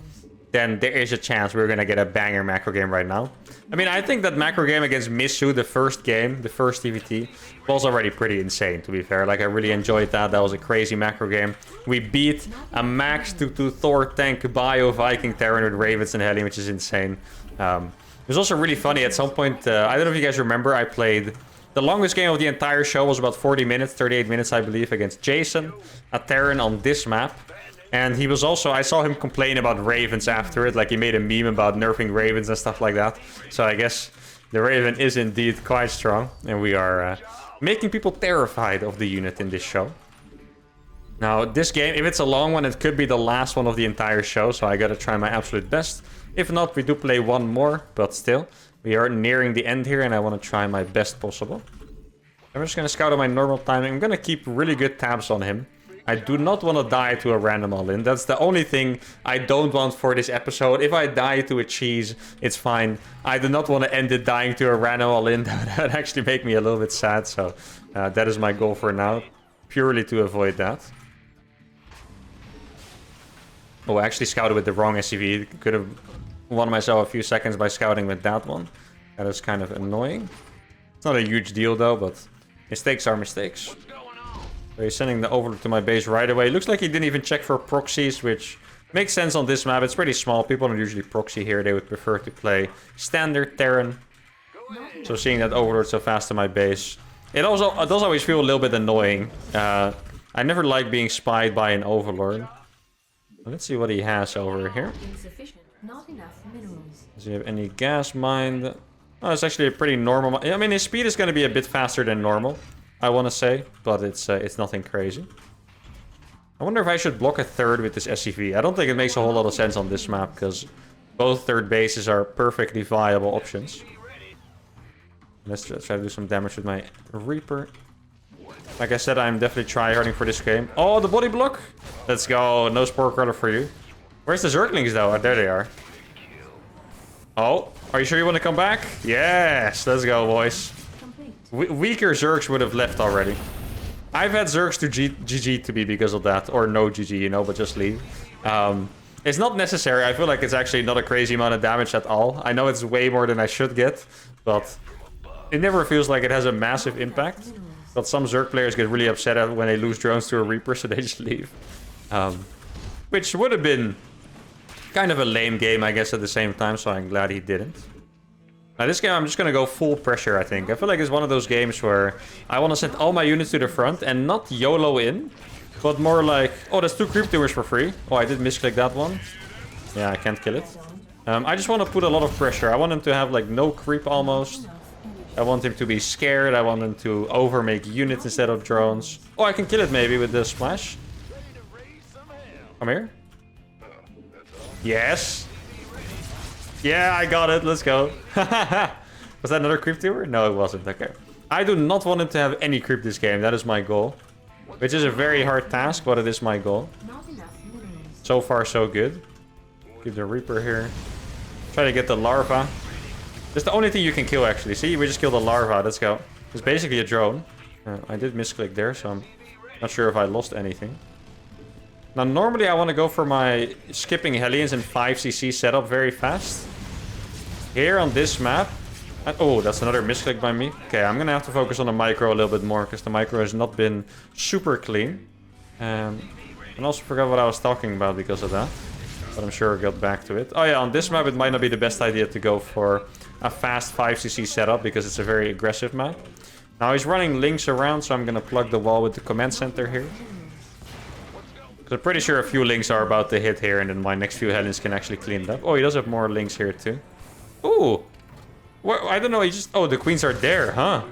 then there is a chance we're gonna get a banger macro game right now. I mean, I think that macro game against Misu, the first game, the first TVT, was already pretty insane, to be fair. Like, I really enjoyed that. That was a crazy macro game. We beat a max to Thor tank Bio Viking Terran with Ravens and Hellion, which is insane. It was also really funny. At some point, I don't know if you guys remember, I played... The longest game of the entire show was about 40 minutes, 38 minutes, I believe, against Jason, a Terran on this map. And he was also, I saw him complain about Ravens after it, like he made a meme about nerfing Ravens and stuff like that. So I guess the Raven is indeed quite strong, and we are making people terrified of the unit in this show. Now, this game, if it's a long one, it could be the last one of the entire show, so I gotta try my absolute best. If not, we do play one more, but still, we are nearing the end here, and I want to try my best possible. I'm just gonna scout on my normal timing. I'm gonna keep really good tabs on him. I do not want to die to a random all-in. That's the only thing I don't want for this episode. If I die to a cheese, it's fine. I do not want to end it dying to a random all-in. That would actually make me a little bit sad. So that is my goal for now. Purely to avoid that. Oh, I actually scouted with the wrong SCV. Could have won myself a few seconds by scouting with that one. That is kind of annoying. It's not a huge deal though, but mistakes are mistakes. So he's sending the Overlord to my base right away. Looks like he didn't even check for proxies, which makes sense on this map. It's pretty small. People don't usually proxy here. They would prefer to play standard Terran. So seeing that Overlord so fast to my base, it does always feel a little bit annoying. I never like being spied by an Overlord. Let's see what he has over here. Does he have any gas mine? Oh, it's actually a pretty normal... I mean, his speed is going to be a bit faster than normal, I want to say, but it's nothing crazy. I wonder if I should block a third with this SCV. I don't think it makes a whole lot of sense on this map, because both third bases are perfectly viable options. Let's try to do some damage with my Reaper. Like I said, I'm definitely tryharding for this game. Oh, the body block! Let's go. No Spore Crawler for you. Where's the Zerglings, though? Oh, there they are. Oh, are you sure you want to come back? Yes, let's go, boys. Weaker Zergs would have left already. I've had Zergs to GG to be because of that. Or no GG, you know, but just leave. It's not necessary. I feel like it's actually not a crazy amount of damage at all. I know it's way more than I should get, but it never feels like it has a massive impact. But some Zerg players get really upset when they lose drones to a Reaper, so they just leave. Which would have been kind of a lame game, I guess, at the same time, so I'm glad he didn't. Now, this game, I'm just going to go full pressure, I think. I feel like it's one of those games where I want to send all my units to the front and not YOLO in, but more like, oh, there's 2 creep tumors for free. Oh, I did misclick that one. Yeah, I can't kill it. I just want to put a lot of pressure. I want him to have, like, no creep almost. I want him to be scared. I want him to overmake units instead of drones. Oh, I can kill it maybe with the splash. Come here. Yes. Yeah, I got it. Let's go. Was that another creep tumor? No, it wasn't. Okay. I do not want him to have any creep this game. That is my goal. Which is a very hard task, but it is my goal. So far, so good. Keep the Reaper here. Try to get the larva. That's the only thing you can kill, actually. See, we just killed the larva. Let's go. It's basically a drone. I did misclick there, so I'm not sure if I lost anything. Now, normally I want to go for my skipping Hellions and 5cc setup very fast. Here on this map... oh, that's another misclick by me. Okay, I'm going to have to focus on the micro a little bit more, because the micro has not been super clean. And also forgot what I was talking about because of that. But I'm sure I'll get back to it. Oh yeah, on this map it might not be the best idea to go for a fast 5cc setup, because it's a very aggressive map. Now he's running links around, so I'm going to plug the wall with the command center here. So I'm pretty sure a few links are about to hit here, and then my next few Hellions can actually clean it up. Oh, he does have more links here too. Ooh! Well, I don't know, he just... Oh, the queens are there, huh?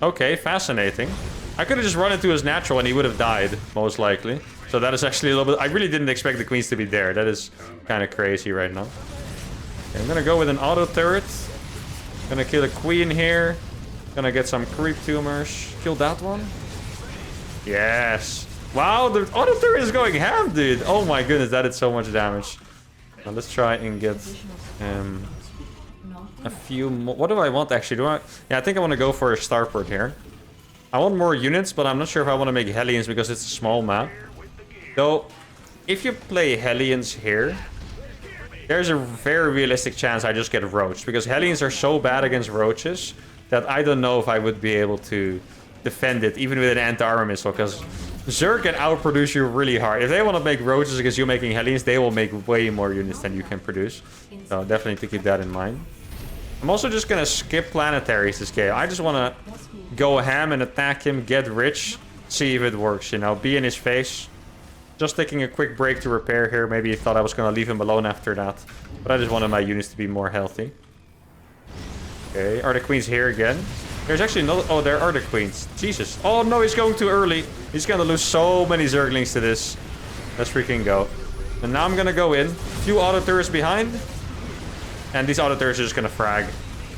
Okay, fascinating. I could have just run into his natural and he would have died, most likely. So that is actually a little bit... I really didn't expect the queens to be there. That is kind of crazy right now. Okay, I'm gonna go with an auto turret. Gonna kill a queen here. Gonna get some creep tumors. Kill that one. Yes. Wow, the auto turret is going ham, dude. Oh my goodness, that did so much damage. Now let's try and get a few more. What do I want actually? Yeah, I think I want to go for a starport here. I want more units, but I'm not sure if I want to make Hellions because it's a small map. Though, if you play Hellions here, there's a very realistic chance I just get roached. Because Hellions are so bad against roaches that I don't know if I would be able to defend it, even with an anti-armor missile. Because Zerg can outproduce you really hard. If they want to make roaches against you making Hellions, they will make way more units than you can produce. So definitely to keep that in mind. I'm also just going to skip planetaries this game. I just want to go ham and attack him, get rich, see if it works, you know, be in his face. Just taking a quick break to repair here. Maybe he thought I was going to leave him alone after that. But I just wanted my units to be more healthy. Okay, are the queens here again? There's actually no... Oh, there are the queens. Jesus. Oh no, he's going too early. He's going to lose so many Zerglings to this. Let's freaking go. And now I'm going to go in. Few auto turrets behind. And these auto turrets are just going to frag.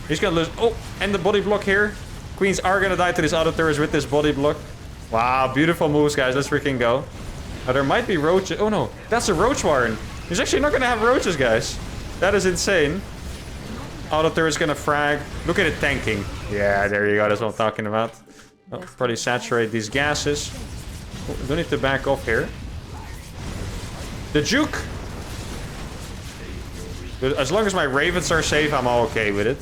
He's going to lose... Oh, and the body block here. Queens are going to die to these auto turrets with this body block. Wow, beautiful moves, guys. Let's freaking go. Now, there might be roaches. Oh, no. That's a roach warren. He's actually not going to have roaches, guys. That is insane. Auto turret's going to frag. Look at it tanking. Yeah, there you go. That's what I'm talking about. Oh, probably saturate these gases. Oh, we don't need to back off here. The juke. As long as my ravens are safe, I'm all okay with it.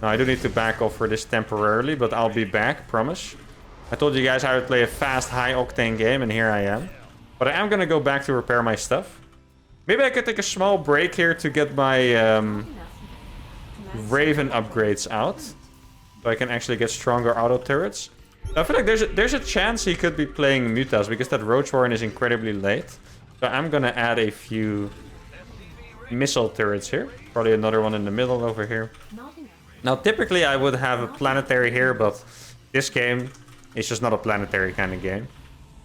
Now, I do need to back off for this temporarily, but I'll be back, promise. I told you guys I would play a fast, high-octane game, and here I am. But I am going to go back to repair my stuff. Maybe I could take a small break here to get my Raven upgrades out. So I can actually get stronger auto turrets. I feel like there's a chance he could be playing Mutas, because that Roach Warren is incredibly late. So I'm going to add a few missile turrets here. Probably another one in the middle over here. Now, typically I would have a planetary here, but this game is just not a planetary kind of game.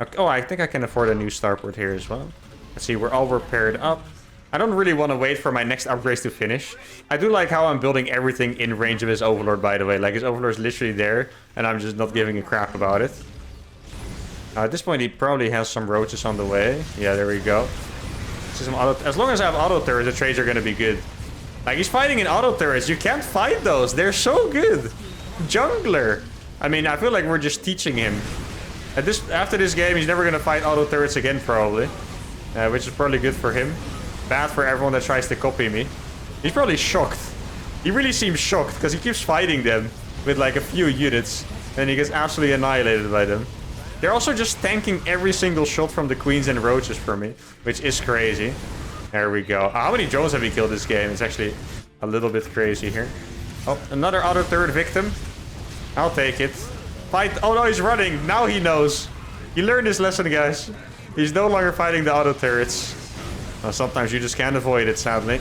Okay, oh, I think I can afford a new starport here as well. Let's see, we're all repaired up. I don't really want to wait for my next upgrades to finish. I do like how I'm building everything in range of his Overlord, by the way. Like, his Overlord is literally there, and I'm just not giving a crap about it. At this point, he probably has some roaches on the way. Yeah, there we go. As long as I have auto turrets, the trades are going to be good. Like, he's fighting in auto turrets. You can't fight those. They're so good. Jungler. I mean, I feel like we're just teaching him. After this game, he's never going to fight auto turrets again, probably. Which is probably good for him. Bad for everyone that tries to copy me. He's probably shocked. He really seems shocked, because he keeps fighting them with, like, a few units. And he gets absolutely annihilated by them. They're also just tanking every single shot from the queens and roaches for me, which is crazy. There we go. How many drones have we killed this game? It's actually a little bit crazy here. Oh, another auto turret victim. I'll take it. Fight. Oh no, he's running. Now he knows. He learned his lesson, guys. He's no longer fighting the auto turrets. Well, sometimes you just can't avoid it, sadly.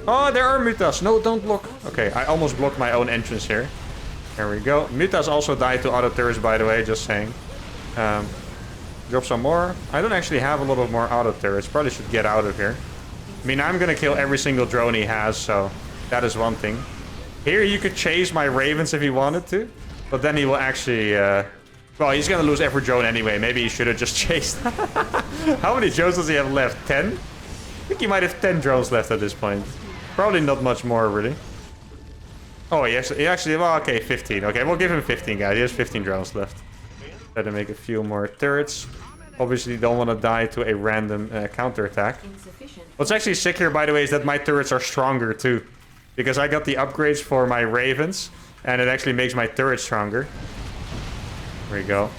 Oh, there are mutas. No, don't block. Okay, I almost blocked my own entrance here. There we go. Mutas also died to auto turrets, by the way, just saying. Drop some more. I don't actually have a lot of more auto turrets. Probably should get out of here. I mean, I'm gonna kill every single drone he has, so that is one thing. Here you could chase my ravens if he wanted to, but then he will actually... well, he's gonna lose every drone anyway. Maybe he should have just chased. How many drones does he have left? 10? I think he might have 10 drones left at this point. Probably not much more, really. Oh, he actually... Well, okay, 15. Okay, we'll give him 15, guys. He has 15 drones left. Try to make a few more turrets. Obviously, don't want to die to a random counterattack. What's actually sick here, by the way, is that my turrets are stronger, too. Because I got the upgrades for my ravens, and it actually makes my turrets stronger. There we go.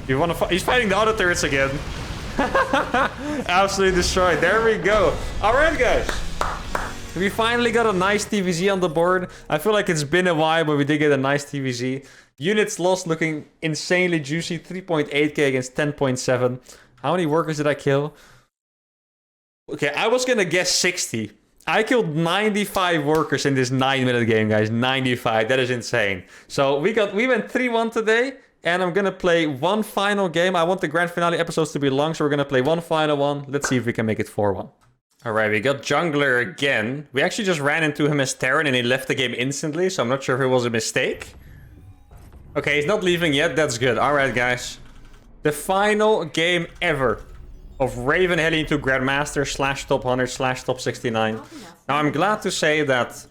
You want to? He's fighting the auto turrets again. Absolutely destroyed. There we go. All right, guys. We finally got a nice TVZ on the board. I feel like it's been a while, but we did get a nice TVZ. Units lost looking insanely juicy. 3.8k against 10.7. How many workers did I kill? Okay, I was gonna guess 60. I killed 95 workers in this 9-minute game, guys. 95. That is insane. So we went 3-1 today. And I'm gonna play one final game. I want the grand finale episodes to be long, so we're gonna play one final one. Let's see if we can make it 4-1. Alright, we got Jungler again. We actually just ran into him as Terran and he left the game instantly, so I'm not sure if it was a mistake. Okay, he's not leaving yet. That's good. Alright, guys. The final game ever of Raven Hellion to Grandmaster / top 100 / top 69. Now I'm glad to say that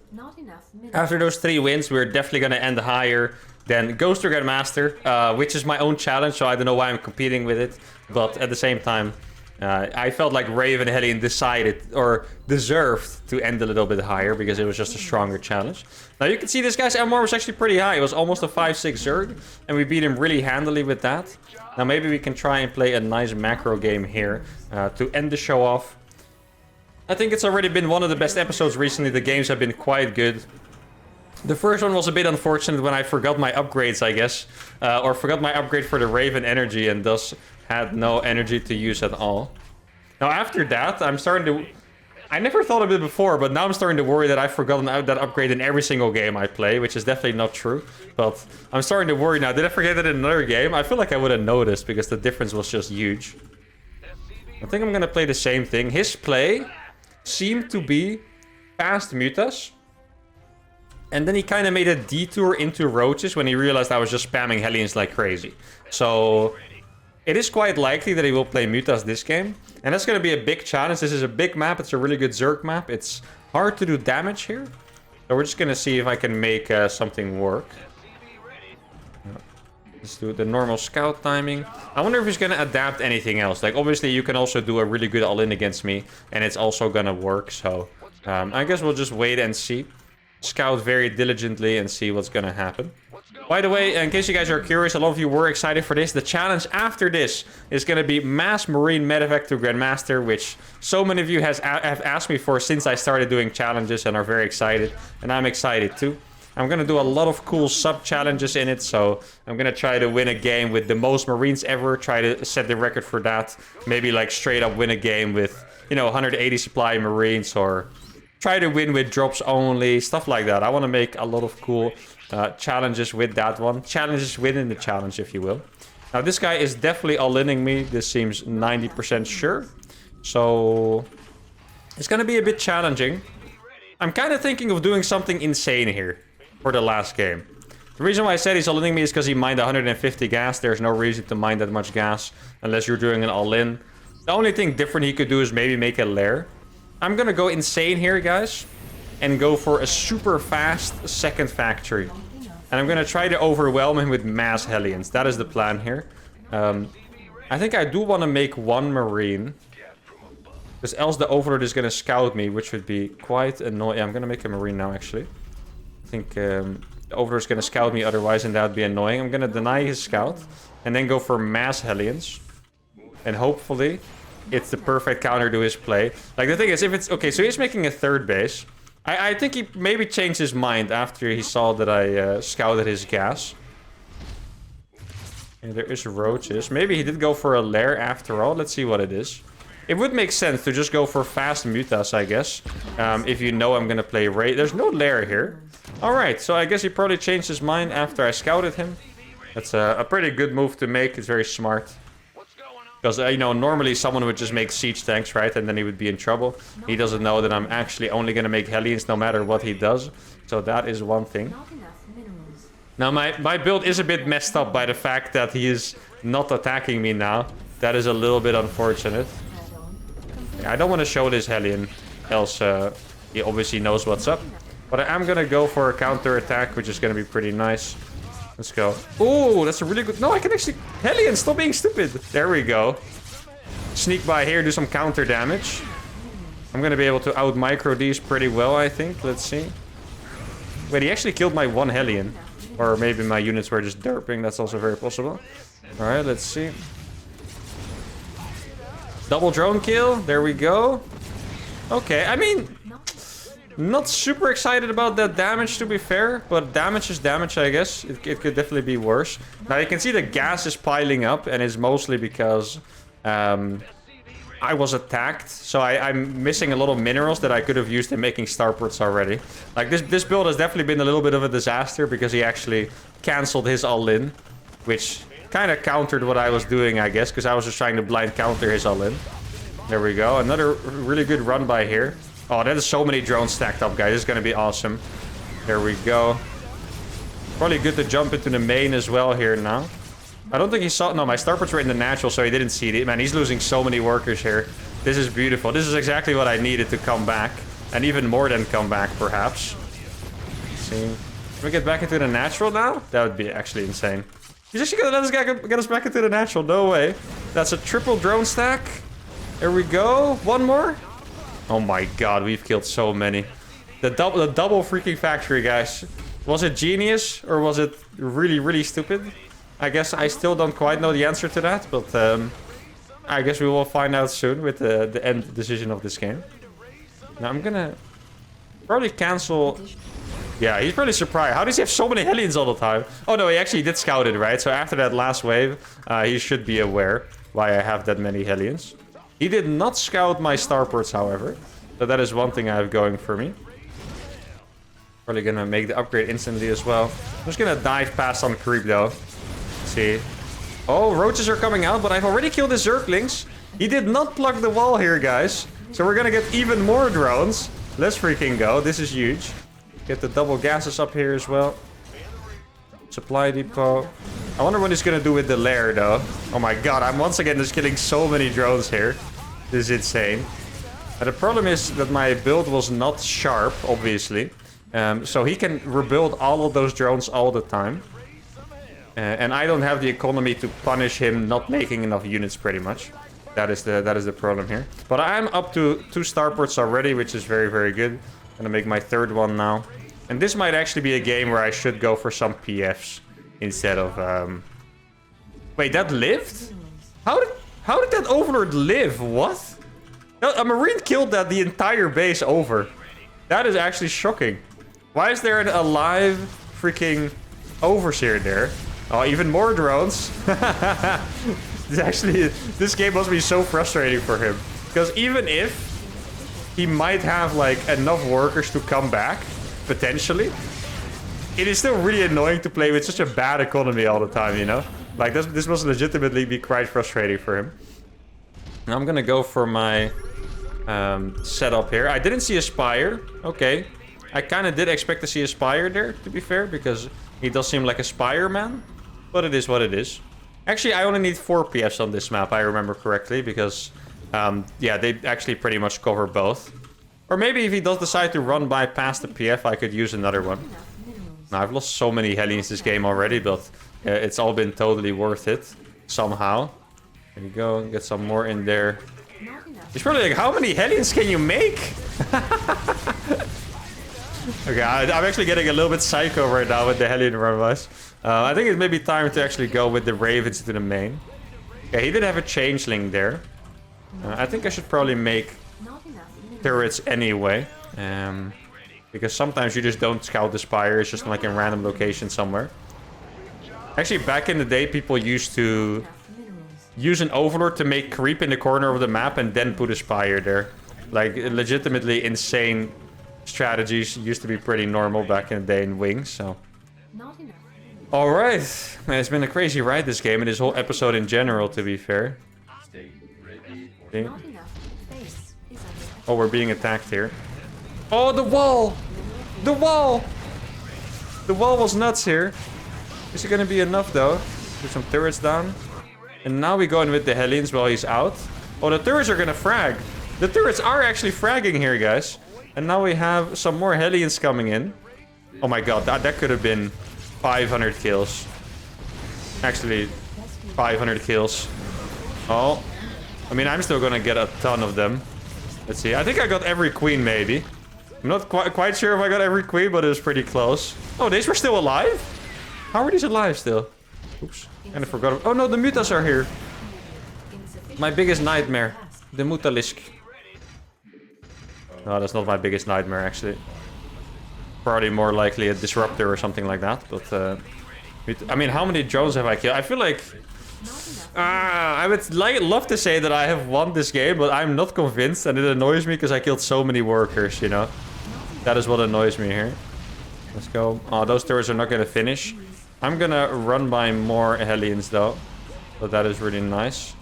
after those 3 wins, we're definitely going to end higher than Ghost to Grandmaster, which is my own challenge, so I don't know why I'm competing with it. But at the same time, I felt like Raven Hellion decided or deserved to end a little bit higher because it was just a stronger challenge. Now you can see this guy's MR was actually pretty high. It was almost a 5-6 Zerg, and we beat him really handily with that. Now maybe we can try and play a nice macro game here to end the show off. I think it's already been one of the best episodes recently. The games have been quite good. The first one was a bit unfortunate when I forgot my upgrades, I guess. Or forgot my upgrade for the Raven energy and thus had no energy to use at all. Now after that, I'm starting to... I never thought of it before, but now I'm starting to worry that I've forgotten that upgrade in every single game I play, which is definitely not true. But I'm starting to worry now. Did I forget it in another game? I feel like I would have noticed because the difference was just huge. I think I'm going to play the same thing. His play seemed to be fast mutas. And then he kind of made a detour into roaches when he realized I was just spamming Hellions like crazy. So it is quite likely that he will play mutas this game. And that's going to be a big challenge. This is a big map. It's a really good Zerg map. It's hard to do damage here. So we're just going to see if I can make something work. Let's do the normal scout timing. I wonder if he's going to adapt anything else. Like, obviously, you can also do a really good all-in against me. And it's also going to work. So I guess we'll just wait and see. Scout very diligently and see what's going to happen. By the way, in case you guys are curious, a lot of you were excited for this. The challenge after this is going to be Mass Marine Medevac to Grandmaster, which so many of you have asked me for since I started doing challenges and are very excited. And I'm excited too. I'm going to do a lot of cool sub-challenges in it, so I'm going to try to win a game with the most Marines ever, try to set the record for that. Maybe like straight up win a game with, you know, 180 supply Marines, or try to win with drops only, stuff like that. I want to make a lot of cool challenges with that one. Challenges within the challenge, if you will. Now, this guy is definitely all-inning me. This seems 90% sure. So it's going to be a bit challenging. I'm kind of thinking of doing something insane here for the last game. The reason why I said he's all-inning me is because he mined 150 gas. There's no reason to mine that much gas unless you're doing an all-in. The only thing different he could do is maybe make a lair. I'm gonna go insane here, guys, and go for a super fast second factory. And I'm gonna try to overwhelm him with mass Hellions. That is the plan here. I think I do want to make one Marine, because else the Overlord is gonna scout me, which would be quite annoying. I'm gonna make a Marine now, actually. I think the Overlord is gonna scout me otherwise, and that would be annoying. I'm gonna deny his scout, and then go for mass Hellions. And hopefully it's the perfect counter to his play. Like, the thing is, if it's... Okay, so he's making a third base. I think he maybe changed his mind after he saw that I scouted his gas. And there is roaches. Maybe he did go for a lair after all. Let's see what it is. It would make sense to just go for fast mutas, I guess. If you know I'm going to play raid. There's no lair here. Alright, so I guess he probably changed his mind after I scouted him. That's a pretty good move to make. It's very smart. Because, you know, normally someone would just make siege tanks, right? And then he would be in trouble. He doesn't know that I'm actually only going to make Hellions no matter what he does. So that is one thing. Now, my build is a bit messed up by the fact that he is not attacking me now. That is a little bit unfortunate. Yeah, I don't want to show this Hellion, else he obviously knows what's up. But I am going to go for a counter attack, which is going to be pretty nice. Let's go. Oh, that's a really good... No, I can actually... Hellion, stop being stupid. There we go. Sneak by here, do some counter damage. I'm going to be able to out-micro these pretty well, I think. Let's see. Wait, he actually killed my one Hellion. Or maybe my units were just derping. That's also very possible. Alright, let's see. Double drone kill. There we go. Okay, I mean... Not super excited about that damage, to be fair, but damage is damage, I guess. It could definitely be worse. Now, you can see the gas is piling up, and it's mostly because I was attacked. So I'm missing a lot of minerals that I could have used in making starports already. Like, this build has definitely been a little bit of a disaster, because he actually cancelled his all-in, which kind of countered what I was doing, I guess, because I was just trying to blind counter his all-in. There we go. Another really good run by here. Oh, that is so many drones stacked up, guys. This is going to be awesome. There we go. Probably good to jump into the main as well here now. I don't think he saw... No, my starports were in the natural, so he didn't see it. Man, he's losing so many workers here. This is beautiful. This is exactly what I needed to come back. And even more than come back, perhaps. Let's see. Can we get back into the natural now? That would be actually insane. He's actually gonna let us get us back into the natural. No way. That's a triple drone stack. There we go. One more. Oh my god, we've killed so many. The double freaking factory, guys. Was it genius or was it really, really stupid? I guess I still don't quite know the answer to that, but I guess we will find out soon with the end decision of this game. Now I'm gonna probably cancel... Yeah, he's probably surprised. How does he have so many Hellions all the time? Oh no, he actually did scout it, right? So after that last wave, he should be aware why I have that many Hellions. He did not scout my starports, however. So that is one thing I have going for me. Probably gonna make the upgrade instantly as well. I'm just gonna dive past on creep though. Let's see. Oh, roaches are coming out, but I've already killed the Zerglings. He did not plug the wall here, guys. So we're gonna get even more drones. Let's freaking go. This is huge. Get the double gases up here as well. Supply depot. I wonder what he's gonna do with the lair though. Oh my god, I'm once again just killing so many drones here. This is insane. The problem is that my build was not sharp, obviously. So he can rebuild all of those drones all the time. And I don't have the economy to punish him not making enough units pretty much. That is the problem here. But I'm up to 2 starports already, which is very, very good. Gonna make my 3rd one now. And this might actually be a game where I should go for some PFs instead of... Wait, that lived? How did that Overlord live? What? A Marine killed that the entire base over. That is actually shocking. Why is there an alive freaking Overseer there? Oh, even more drones. This game must be so frustrating for him. Because even if he might have like enough workers to come back, potentially, it is still really annoying to play with such a bad economy all the time, you know? Like, this must legitimately be quite frustrating for him. Now I'm gonna go for my setup here. I didn't see a Spire. Okay. I kind of did expect to see a Spire there, to be fair, because he does seem like a Spire man. But it is what it is. Actually, I only need 4 PFs on this map, I remember correctly, because, yeah, they actually pretty much cover both. Or maybe if he does decide to run by past the PF, I could use another one. Now, I've lost so many Hellions this game already, but it's all been totally worth it, somehow. There you go, get some more in there. He's probably like, how many Hellions can you make? Okay, I'm actually getting a little bit psycho right now with the Hellion run-wise. I think it may be time to actually go with the Ravens to the main. Okay, he did have a changeling there. I think I should probably make turrets anyway. Because sometimes you just don't scout the Spire. It's just like in random location somewhere. Actually, back in the day, people used to use an Overlord to make creep in the corner of the map and then put a Spire there. Like, legitimately insane strategies used to be pretty normal back in the day in Wings, so... Alright, man, it's been a crazy ride this game and this whole episode in general, to be fair. Okay. Oh, we're being attacked here. Oh, the wall! The wall! The wall was nuts here. Is it gonna be enough, though? Put some turrets down. And now we go in with the Hellions while he's out. Oh, the turrets are gonna frag. The turrets are actually fragging here, guys. And now we have some more Hellions coming in. Oh my god, that could have been 500 kills. Actually, 500 kills. Oh. I mean, I'm still gonna get a ton of them. Let's see. I think I got every queen, maybe. I'm not quite sure if I got every queen, but it was pretty close. Oh, these were still alive? How are these alive still? Oops. And I forgot. Oh no, the mutas are here. My biggest nightmare. The mutalisk. No, that's not my biggest nightmare, actually. Probably more likely a disruptor or something like that. But, I mean, how many drones have I killed? I feel like... I would love to say that I have won this game, but I'm not convinced. And it annoys me because I killed so many workers, you know. That is what annoys me here. Let's go. Oh, those turrets are not going to finish. I'm going to run by more Hellions, though. So that is really nice.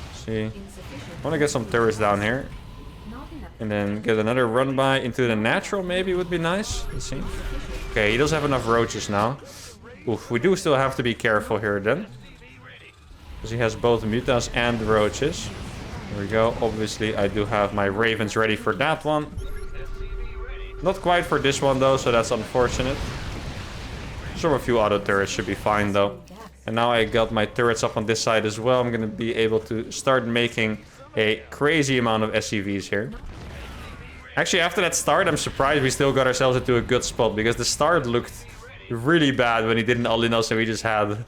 Let's see. I want to get some turrets down here. And then get another run by into the natural, maybe would be nice. Let's see. Okay, he does have enough roaches now. Oof, we do still have to be careful here then. Because he has both mutas and roaches. Here we go. Obviously, I do have my ravens ready for that one. Not quite for this one though, so that's unfortunate. Sure, a few auto turrets should be fine though. And now I got my turrets up on this side as well. I'm going to be able to start making a crazy amount of SCVs here. Actually, after that start, I'm surprised we still got ourselves into a good spot. Because the start looked really bad when he didn't all in us. And we just had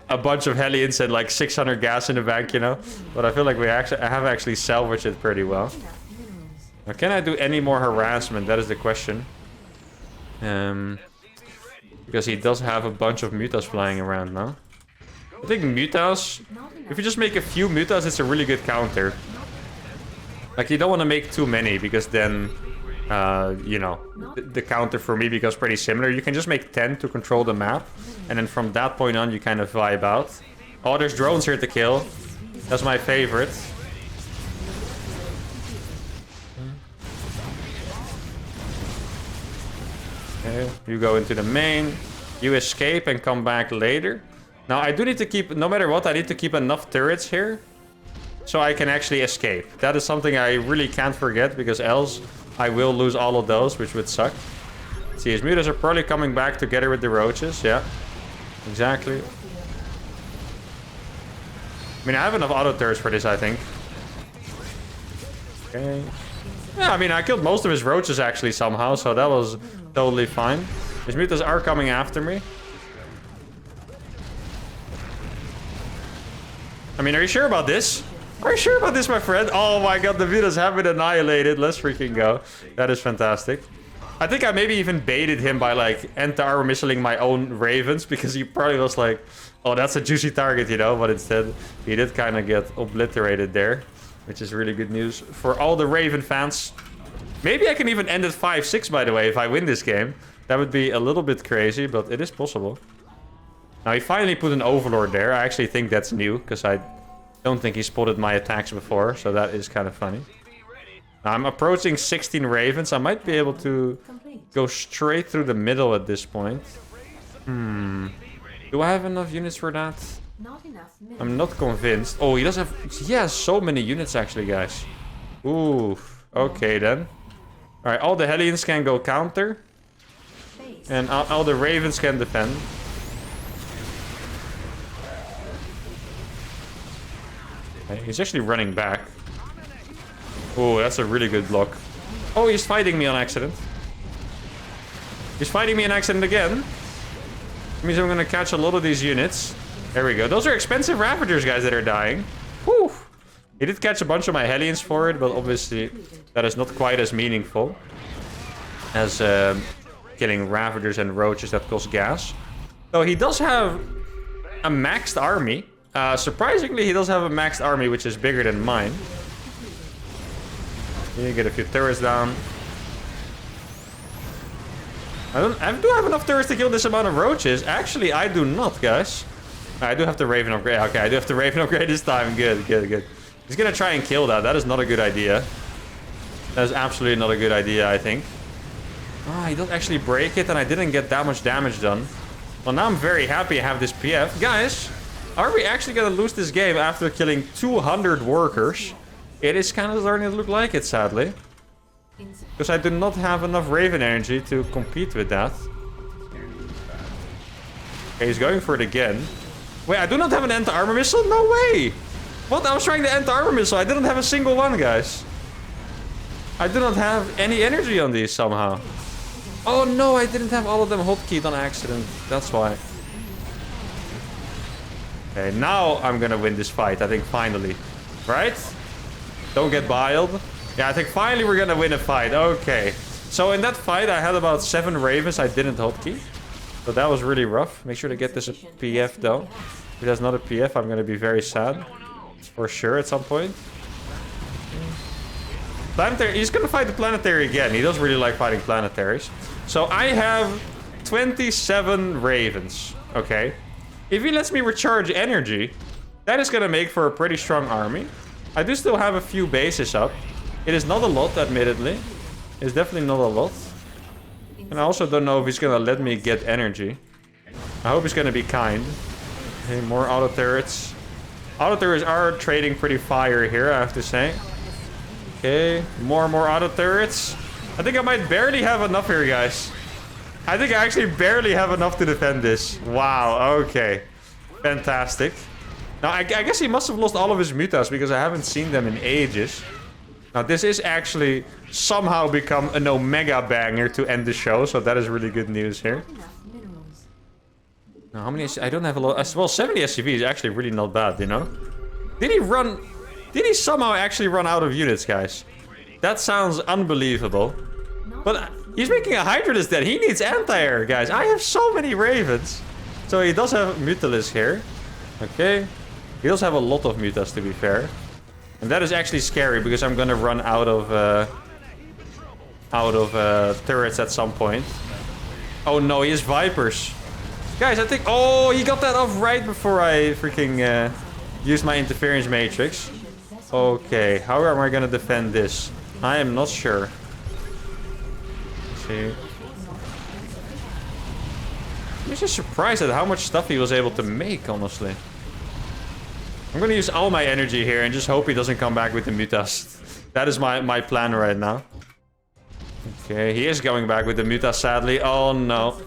a bunch of Hellions and like 600 gas in the bank, you know. But I feel like I have actually salvaged it pretty well. Now, can I do any more harassment? That is the question. Because he does have a bunch of mutas flying around now. I think mutas, if you just make a few mutas, it's a really good counter. Like, you don't want to make too many, because then, you know, the counter for me becomes pretty similar. You can just make 10 to control the map, and then from that point on, you kind of vibe out. Oh, there's drones here to kill. That's my favorite. Okay, you go into the main. You escape and come back later. Now, I do need to keep, no matter what, I need to keep enough turrets here so I can actually escape. That is something I really can't forget, because else I will lose all of those, which would suck. See, his mutas are probably coming back together with the roaches. Yeah, exactly. I mean, I have enough auto turrets for this, I think. Okay. Yeah, I mean, I killed most of his roaches actually somehow, so that was totally fine. His mutas are coming after me. I mean, are you sure about this? Are you sure about this, my friend? Oh my god, the mutas have been annihilated. Let's freaking go. That is fantastic. I think I maybe even baited him by like anti-armor missiling my own ravens, because he probably was like, oh, that's a juicy target, you know. But instead, he did kind of get obliterated there, which is really good news for all the Raven fans. Maybe I can even end at 5-6, by the way, if I win this game. That would be a little bit crazy, but it is possible. Now, he finally put an Overlord there. I actually think that's new, because I don't think he spotted my attacks before, so that is kind of funny. Now, I'm approaching 16 Ravens. I might be able to go straight through the middle at this point. Do I have enough units for that? I'm not convinced. Oh, he does have... He has so many units, actually, guys. Ooh, okay then. Alright, all the Hellions can go counter. And all the Ravens can defend. Okay, he's actually running back. Oh, that's a really good block. Oh, he's fighting me on accident. He's fighting me on accident again. That means I'm gonna catch a lot of these units. There we go. Those are expensive Ravagers, guys, that are dying. Whew. He did catch a bunch of my Hellions for it, but obviously that is not quite as meaningful as killing Ravagers and Roaches that cost gas. So he does have a maxed army. Surprisingly, he does have a maxed army, which is bigger than mine. You get a few turrets down. I do have enough turrets to kill this amount of roaches. Actually, I do not, guys. I do have to Raven upgrade. Okay, I do have to Raven upgrade this time. Good, good, good. He's gonna try and kill that. That is not a good idea. That is absolutely not a good idea, I think. Oh, he does actually break it, and I didn't get that much damage done. Well, now I'm very happy I have this PF. Guys, are we actually gonna lose this game after killing 200 workers? It is kind of starting to look like it, sadly. Because I do not have enough Raven energy to compete with that. Okay, he's going for it again. Wait, I do not have an anti-armor missile? No way! What? I was trying the anti-armor missile. I didn't have a single one, guys. I do not have any energy on these somehow. Oh no, I didn't have all of them hotkeyed on accident. That's why. Okay, now I'm gonna win this fight. I think finally. Right? Don't get biled. Yeah, I think finally we're gonna win a fight. Okay. So in that fight, I had about 7 Ravens I didn't hotkey. So that was really rough. Make sure to get this a PF though. If there's not a PF, I'm gonna be very sad. For sure at some point. Planetary, he's gonna fight the planetary again. He does really like fighting planetaries. So I have 27 Ravens. Okay. If he lets me recharge energy, that is gonna make for a pretty strong army. I do still have a few bases up. It is not a lot, admittedly. It's definitely not a lot. And I also don't know if he's gonna let me get energy. I hope he's gonna be kind. Okay, more auto turrets. Auto turrets are trading pretty fire here, I have to say. Okay, more auto turrets. I think I might barely have enough here, guys. I think I actually barely have enough to defend this. Wow, okay. Fantastic. Now, I guess he must have lost all of his mutas because I haven't seen them in ages. Now, this is actually somehow become an Omega banger to end the show, so that is really good news here. Now, how many... I don't have a lot... Well, 70 SCV is actually really not bad, you know? Did he run... Did he somehow actually run out of units, guys? That sounds unbelievable. But he's making a Hydralisk dead. He needs anti-air, guys. I have so many Ravens. So he does have Mutalisk here. Okay. He does have a lot of Mutas, to be fair. And that is actually scary, because I'm gonna run out of turrets at some point. Oh no, he has Vipers. Guys, I think... Oh, he got that off right before I freaking used my interference matrix. Okay, how am I gonna defend this? I am not sure. Let's see. I'm just surprised at how much stuff he was able to make, honestly. I'm gonna use all my energy here and just hope he doesn't come back with the Mutas. That is my plan right now. Okay, he is going back with the Mutas, sadly. Oh no.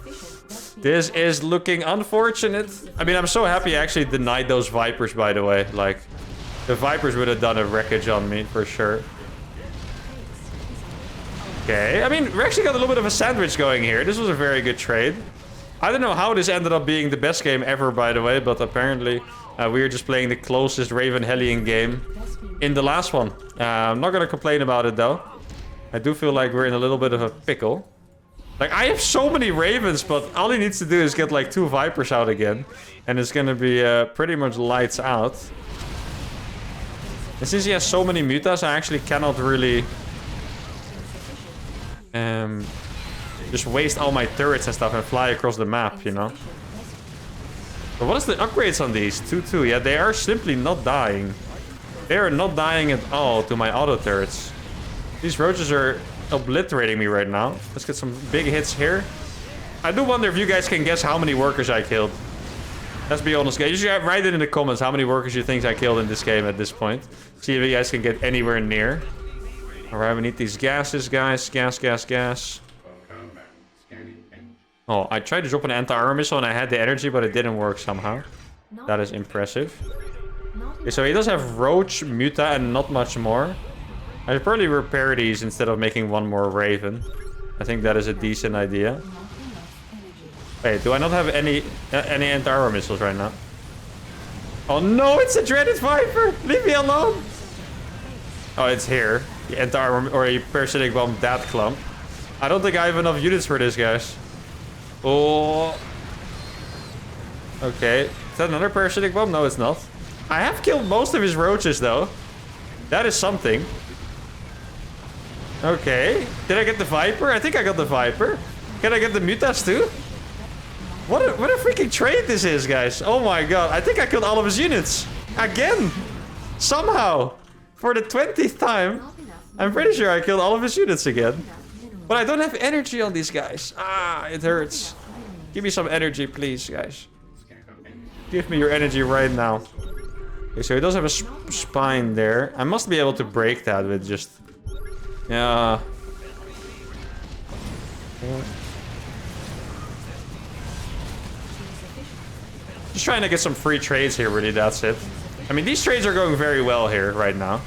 This is looking unfortunate. I mean, I'm so happy I actually denied those Vipers, by the way. Like, the Vipers would have done a wreckage on me, for sure. Okay, I mean, we actually got a little bit of a sandwich going here. This was a very good trade. I don't know how this ended up being the best game ever, by the way, but apparently we were just playing the closest Raven Hellion game in the last one. I'm not gonna complain about it, though. I do feel like we're in a little bit of a pickle. Like, I have so many Ravens, but all he needs to do is get, like, 2 Vipers out again. And it's gonna be pretty much lights out. And since he has so many Mutas, I actually cannot really... just waste all my turrets and stuff and fly across the map, you know? But what is the upgrades on these? 2-2. Yeah, they are simply not dying. They are not dying at all to my auto turrets. These roaches are obliterating me right now. Let's get some big hits here. I do wonder if you guys can guess how many workers I killed. Let's be honest, guys. You should write it in the comments how many workers you think I killed in this game at this point. See if you guys can get anywhere near. Alright, we need these gases, guys. Gas. Oh, I tried to drop an anti-armor missile and I had the energy, but it didn't work somehow. That is impressive. Okay, so he does have Roach, Muta, and not much more. I should probably repair these instead of making one more Raven. I think that is a decent idea. Wait, do I not have any anti-armor missiles right now? Oh no, it's a Dreaded Viper! Leave me alone! Oh, it's here. The anti-armor, or a parasitic bomb, that clump. I don't think I have enough units for this, guys. Oh. Okay. Is that another parasitic bomb? No, it's not. I have killed most of his roaches, though. That is something. Okay. Did I get the Viper? I think I got the Viper. Can I get the Mutas, too? What a freaking trade this is, guys. Oh my god. I think I killed all of his units. Again. Somehow. For the 20th time. I'm pretty sure I killed all of his units again. But I don't have energy on these guys. Ah, it hurts. Give me some energy, please, guys. Give me your energy right now. Okay, so he does have a spine there. I must be able to break that with just... Yeah. Just trying to get some free trades here, really, that's it. I mean, these trades are going very well here right now.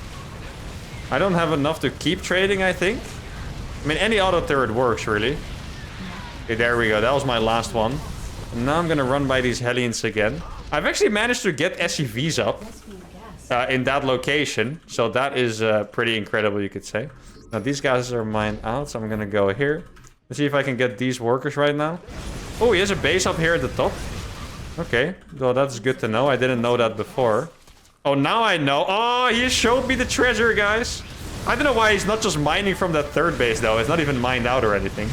I don't have enough to keep trading, I think. I mean, any auto turret works, really. Okay, there we go. That was my last one. And now I'm gonna run by these Hellions again. I've actually managed to get SCVs up in that location. So that is pretty incredible, you could say. Now, these guys are mined out, so I'm gonna go here. Let's see if I can get these workers right now. Oh, he has a base up here at the top. Okay, well, that's good to know. I didn't know that before. Oh, now I know. Oh, he showed me the treasure, guys. I don't know why he's not just mining from that third base, though. It's not even mined out or anything.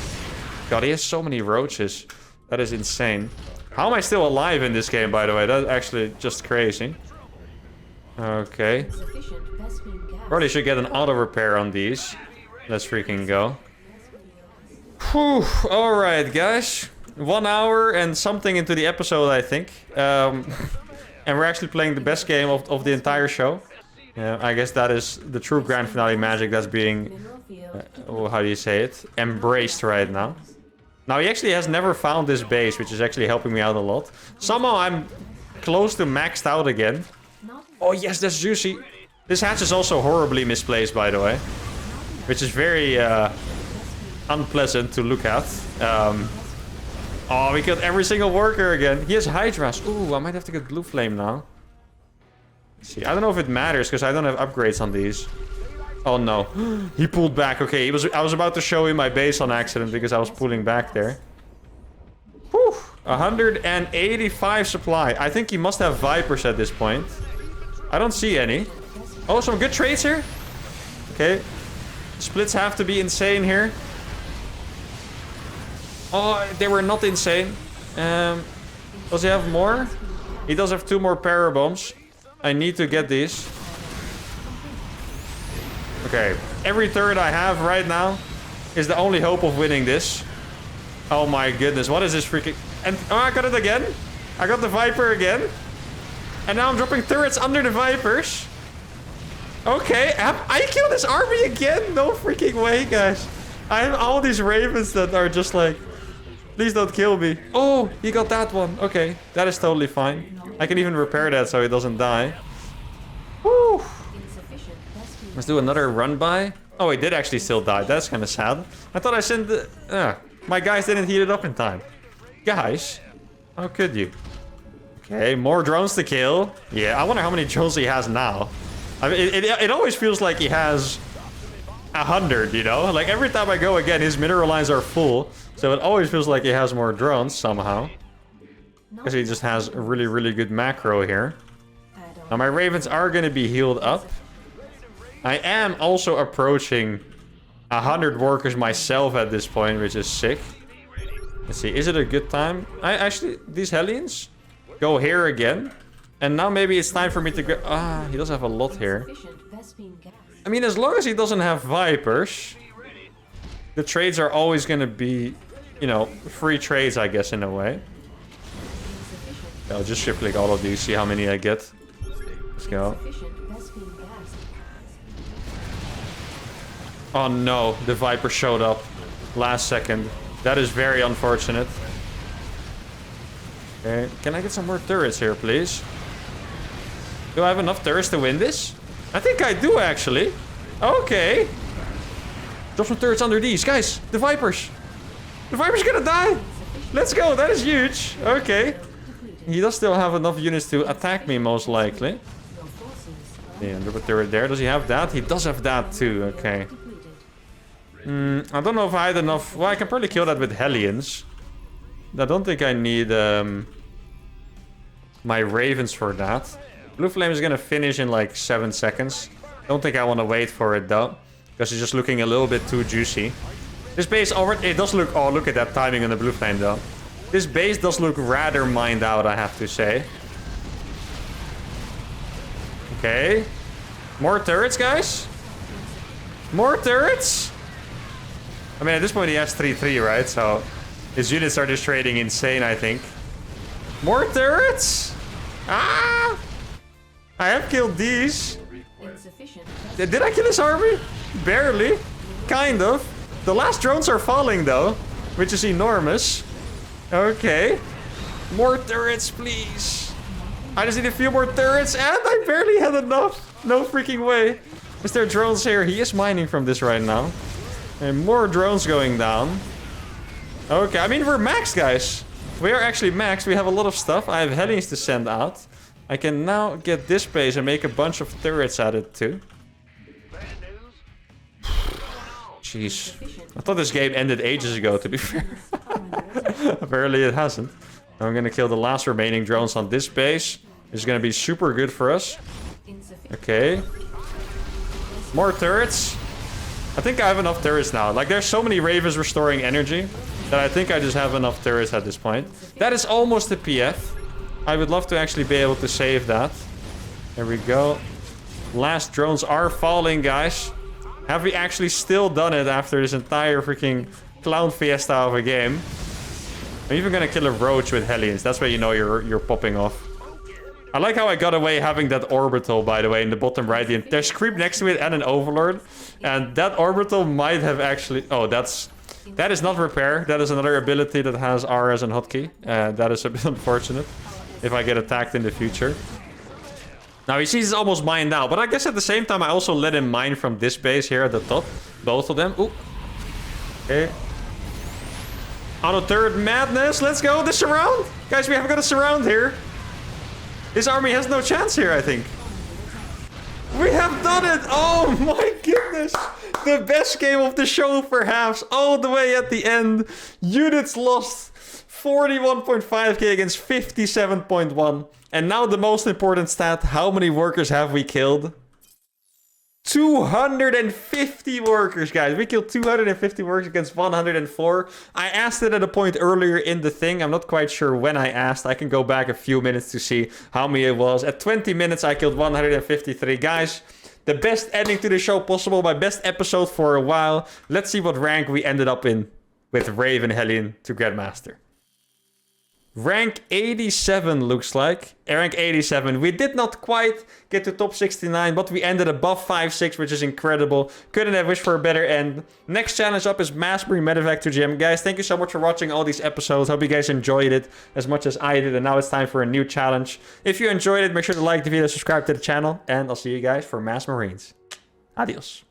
God, he has so many roaches. That is insane. How am I still alive in this game, by the way? That's actually just crazy. Okay. Probably should get an auto repair on these. Let's freaking go. Whew. Alright, guys. 1 hour and something into the episode, I think. And we're actually playing the best game of the entire show. I guess that is the true grand finale magic that's being, how do you say it, embraced right now. Now, he actually has never found this base, which is actually helping me out a lot. Somehow I'm close to maxed out again. Oh, yes, that's juicy. This hatch is also horribly misplaced, by the way. Which is very unpleasant to look at. Oh, we killed every single worker again. He has Hydras. Ooh, I might have to get Blue Flame now. Let's see, I don't know if it matters, because I don't have upgrades on these. Oh, no. He pulled back. Okay, I was about to show him my base on accident, because I was pulling back there. Whew. 185 supply. I think he must have Vipers at this point. I don't see any. Oh, some good trades here. Okay. Splits have to be insane here. Oh, they were not insane. Does he have more? He does have 2 more Parabombs. I need to get these. Okay. Every turret I have right now is the only hope of winning this. Oh my goodness. What is this freaking... And oh, I got it again. I got the Viper again. And now I'm dropping turrets under the Vipers. Okay, I killed this army again? No freaking way, guys. I have all these ravens that are just like... Please don't kill me. Oh, he got that one. Okay, that is totally fine. I can even repair that so it doesn't die. Woo. Let's do another run by. Oh, he did actually still die. That's kind of sad. I thought I sent the... my guys didn't heat it up in time. Guys, how could you? Okay, more drones to kill. Yeah, I wonder how many drones he has now. I mean, it always feels like he has 100, you know? Like, every time I go again, his mineral lines are full. So it always feels like he has more drones somehow. Because he just has a really, really good macro here. Now, my ravens are going to be healed up. I am also approaching 100 workers myself at this point, which is sick. Let's see, is it a good time? Actually, these Hellions go here again. And now maybe it's time for me to go... Ah, he does have a lot here. I mean, as long as he doesn't have Vipers, the trades are always going to be, you know, free trades, I guess, in a way. I'll just shift click all of these, see how many I get. Let's go. Oh no, the Viper showed up last second. That is very unfortunate. Okay, can I get some more turrets here, please? Do I have enough turrets to win this? I think I do, actually. Okay. Drop some turrets under these. Guys, the Vipers. The Viper's gonna die. Let's go. That is huge. Okay. He does still have enough units to attack me, most likely. Yeah, drop a turret there. Does he have that? He does have that, too. Okay. I don't know if I had enough... Well, I can probably kill that with Hellions. I don't think I need my Ravens for that. Blue Flame is gonna finish in like 7 seconds. Don't think I want to wait for it though, because it's just looking a little bit too juicy. This base already... It does look... Oh, look at that timing on the Blue Flame though. This base does look rather mined out, I have to say. Okay. More turrets, guys? More turrets? I mean, at this point he has 3-3, right? So his units are just trading insane, I think. More turrets? Ah! I have killed these. Did I kill his army? Barely. Kind of. The last drones are falling, though, which is enormous. Okay. More turrets, please. I just need a few more turrets, and I barely had enough. No freaking way. Is there drones here? He is mining from this right now. And more drones going down. Okay, I mean, we're maxed, guys. We are actually maxed. We have a lot of stuff. I have Hellions to send out. I can now get this base and make a bunch of turrets at it, too. Jeez. I thought this game ended ages ago, to be fair. Apparently it hasn't. Now I'm gonna kill the last remaining drones on this base. This is gonna be super good for us. Okay. More turrets. I think I have enough turrets now. Like, there's so many Ravens restoring energy that I think I just have enough turrets at this point. That is almost a PF. I would love to actually be able to save that. There we go. Last drones are falling, guys. Have we actually still done it after this entire freaking clown fiesta of a game? I'm even gonna kill a roach with Hellions. That's where you know you're popping off. I like how I got away having that orbital, by the way, in the bottom right. There's creep next to it and an overlord. And that orbital might have actually... Oh, that is not repair. That is another ability that has R as a hotkey. That is a bit unfortunate if I get attacked in the future. Now, he sees it's almost mine now. But I guess at the same time, I also let him mine from this base here at the top. Both of them. Ooh. Okay. On a third madness. Let's go. The surround. Guys, we haven't got a surround here. His army has no chance here, I think. We have done it! Oh my goodness! The best game of the show, perhaps, all the way at the end. Units lost 41.5k against 57.1. And now the most important stat, how many workers have we killed? 250 workers, guys. We killed 250 workers against 104. I asked it at a point earlier in the thing. I'm not quite sure when I asked. I can go back a few minutes to see how many it was. At 20 minutes, I killed 153. Guys, the best ending to the show possible. My best episode for a while. Let's see what rank we ended up in with Raven Hellion to Grandmaster. Rank 87 looks like. Rank 87. We did not quite get to top 69, but we ended above 5-6, which is incredible. Couldn't have wished for a better end. Next challenge up is Mastery Medevac to Gem. Guys, thank you so much for watching all these episodes. Hope you guys enjoyed it as much as I did. And now it's time for a new challenge. If you enjoyed it, make sure to like the video, subscribe to the channel, and I'll see you guys for Mass Marines. Adios.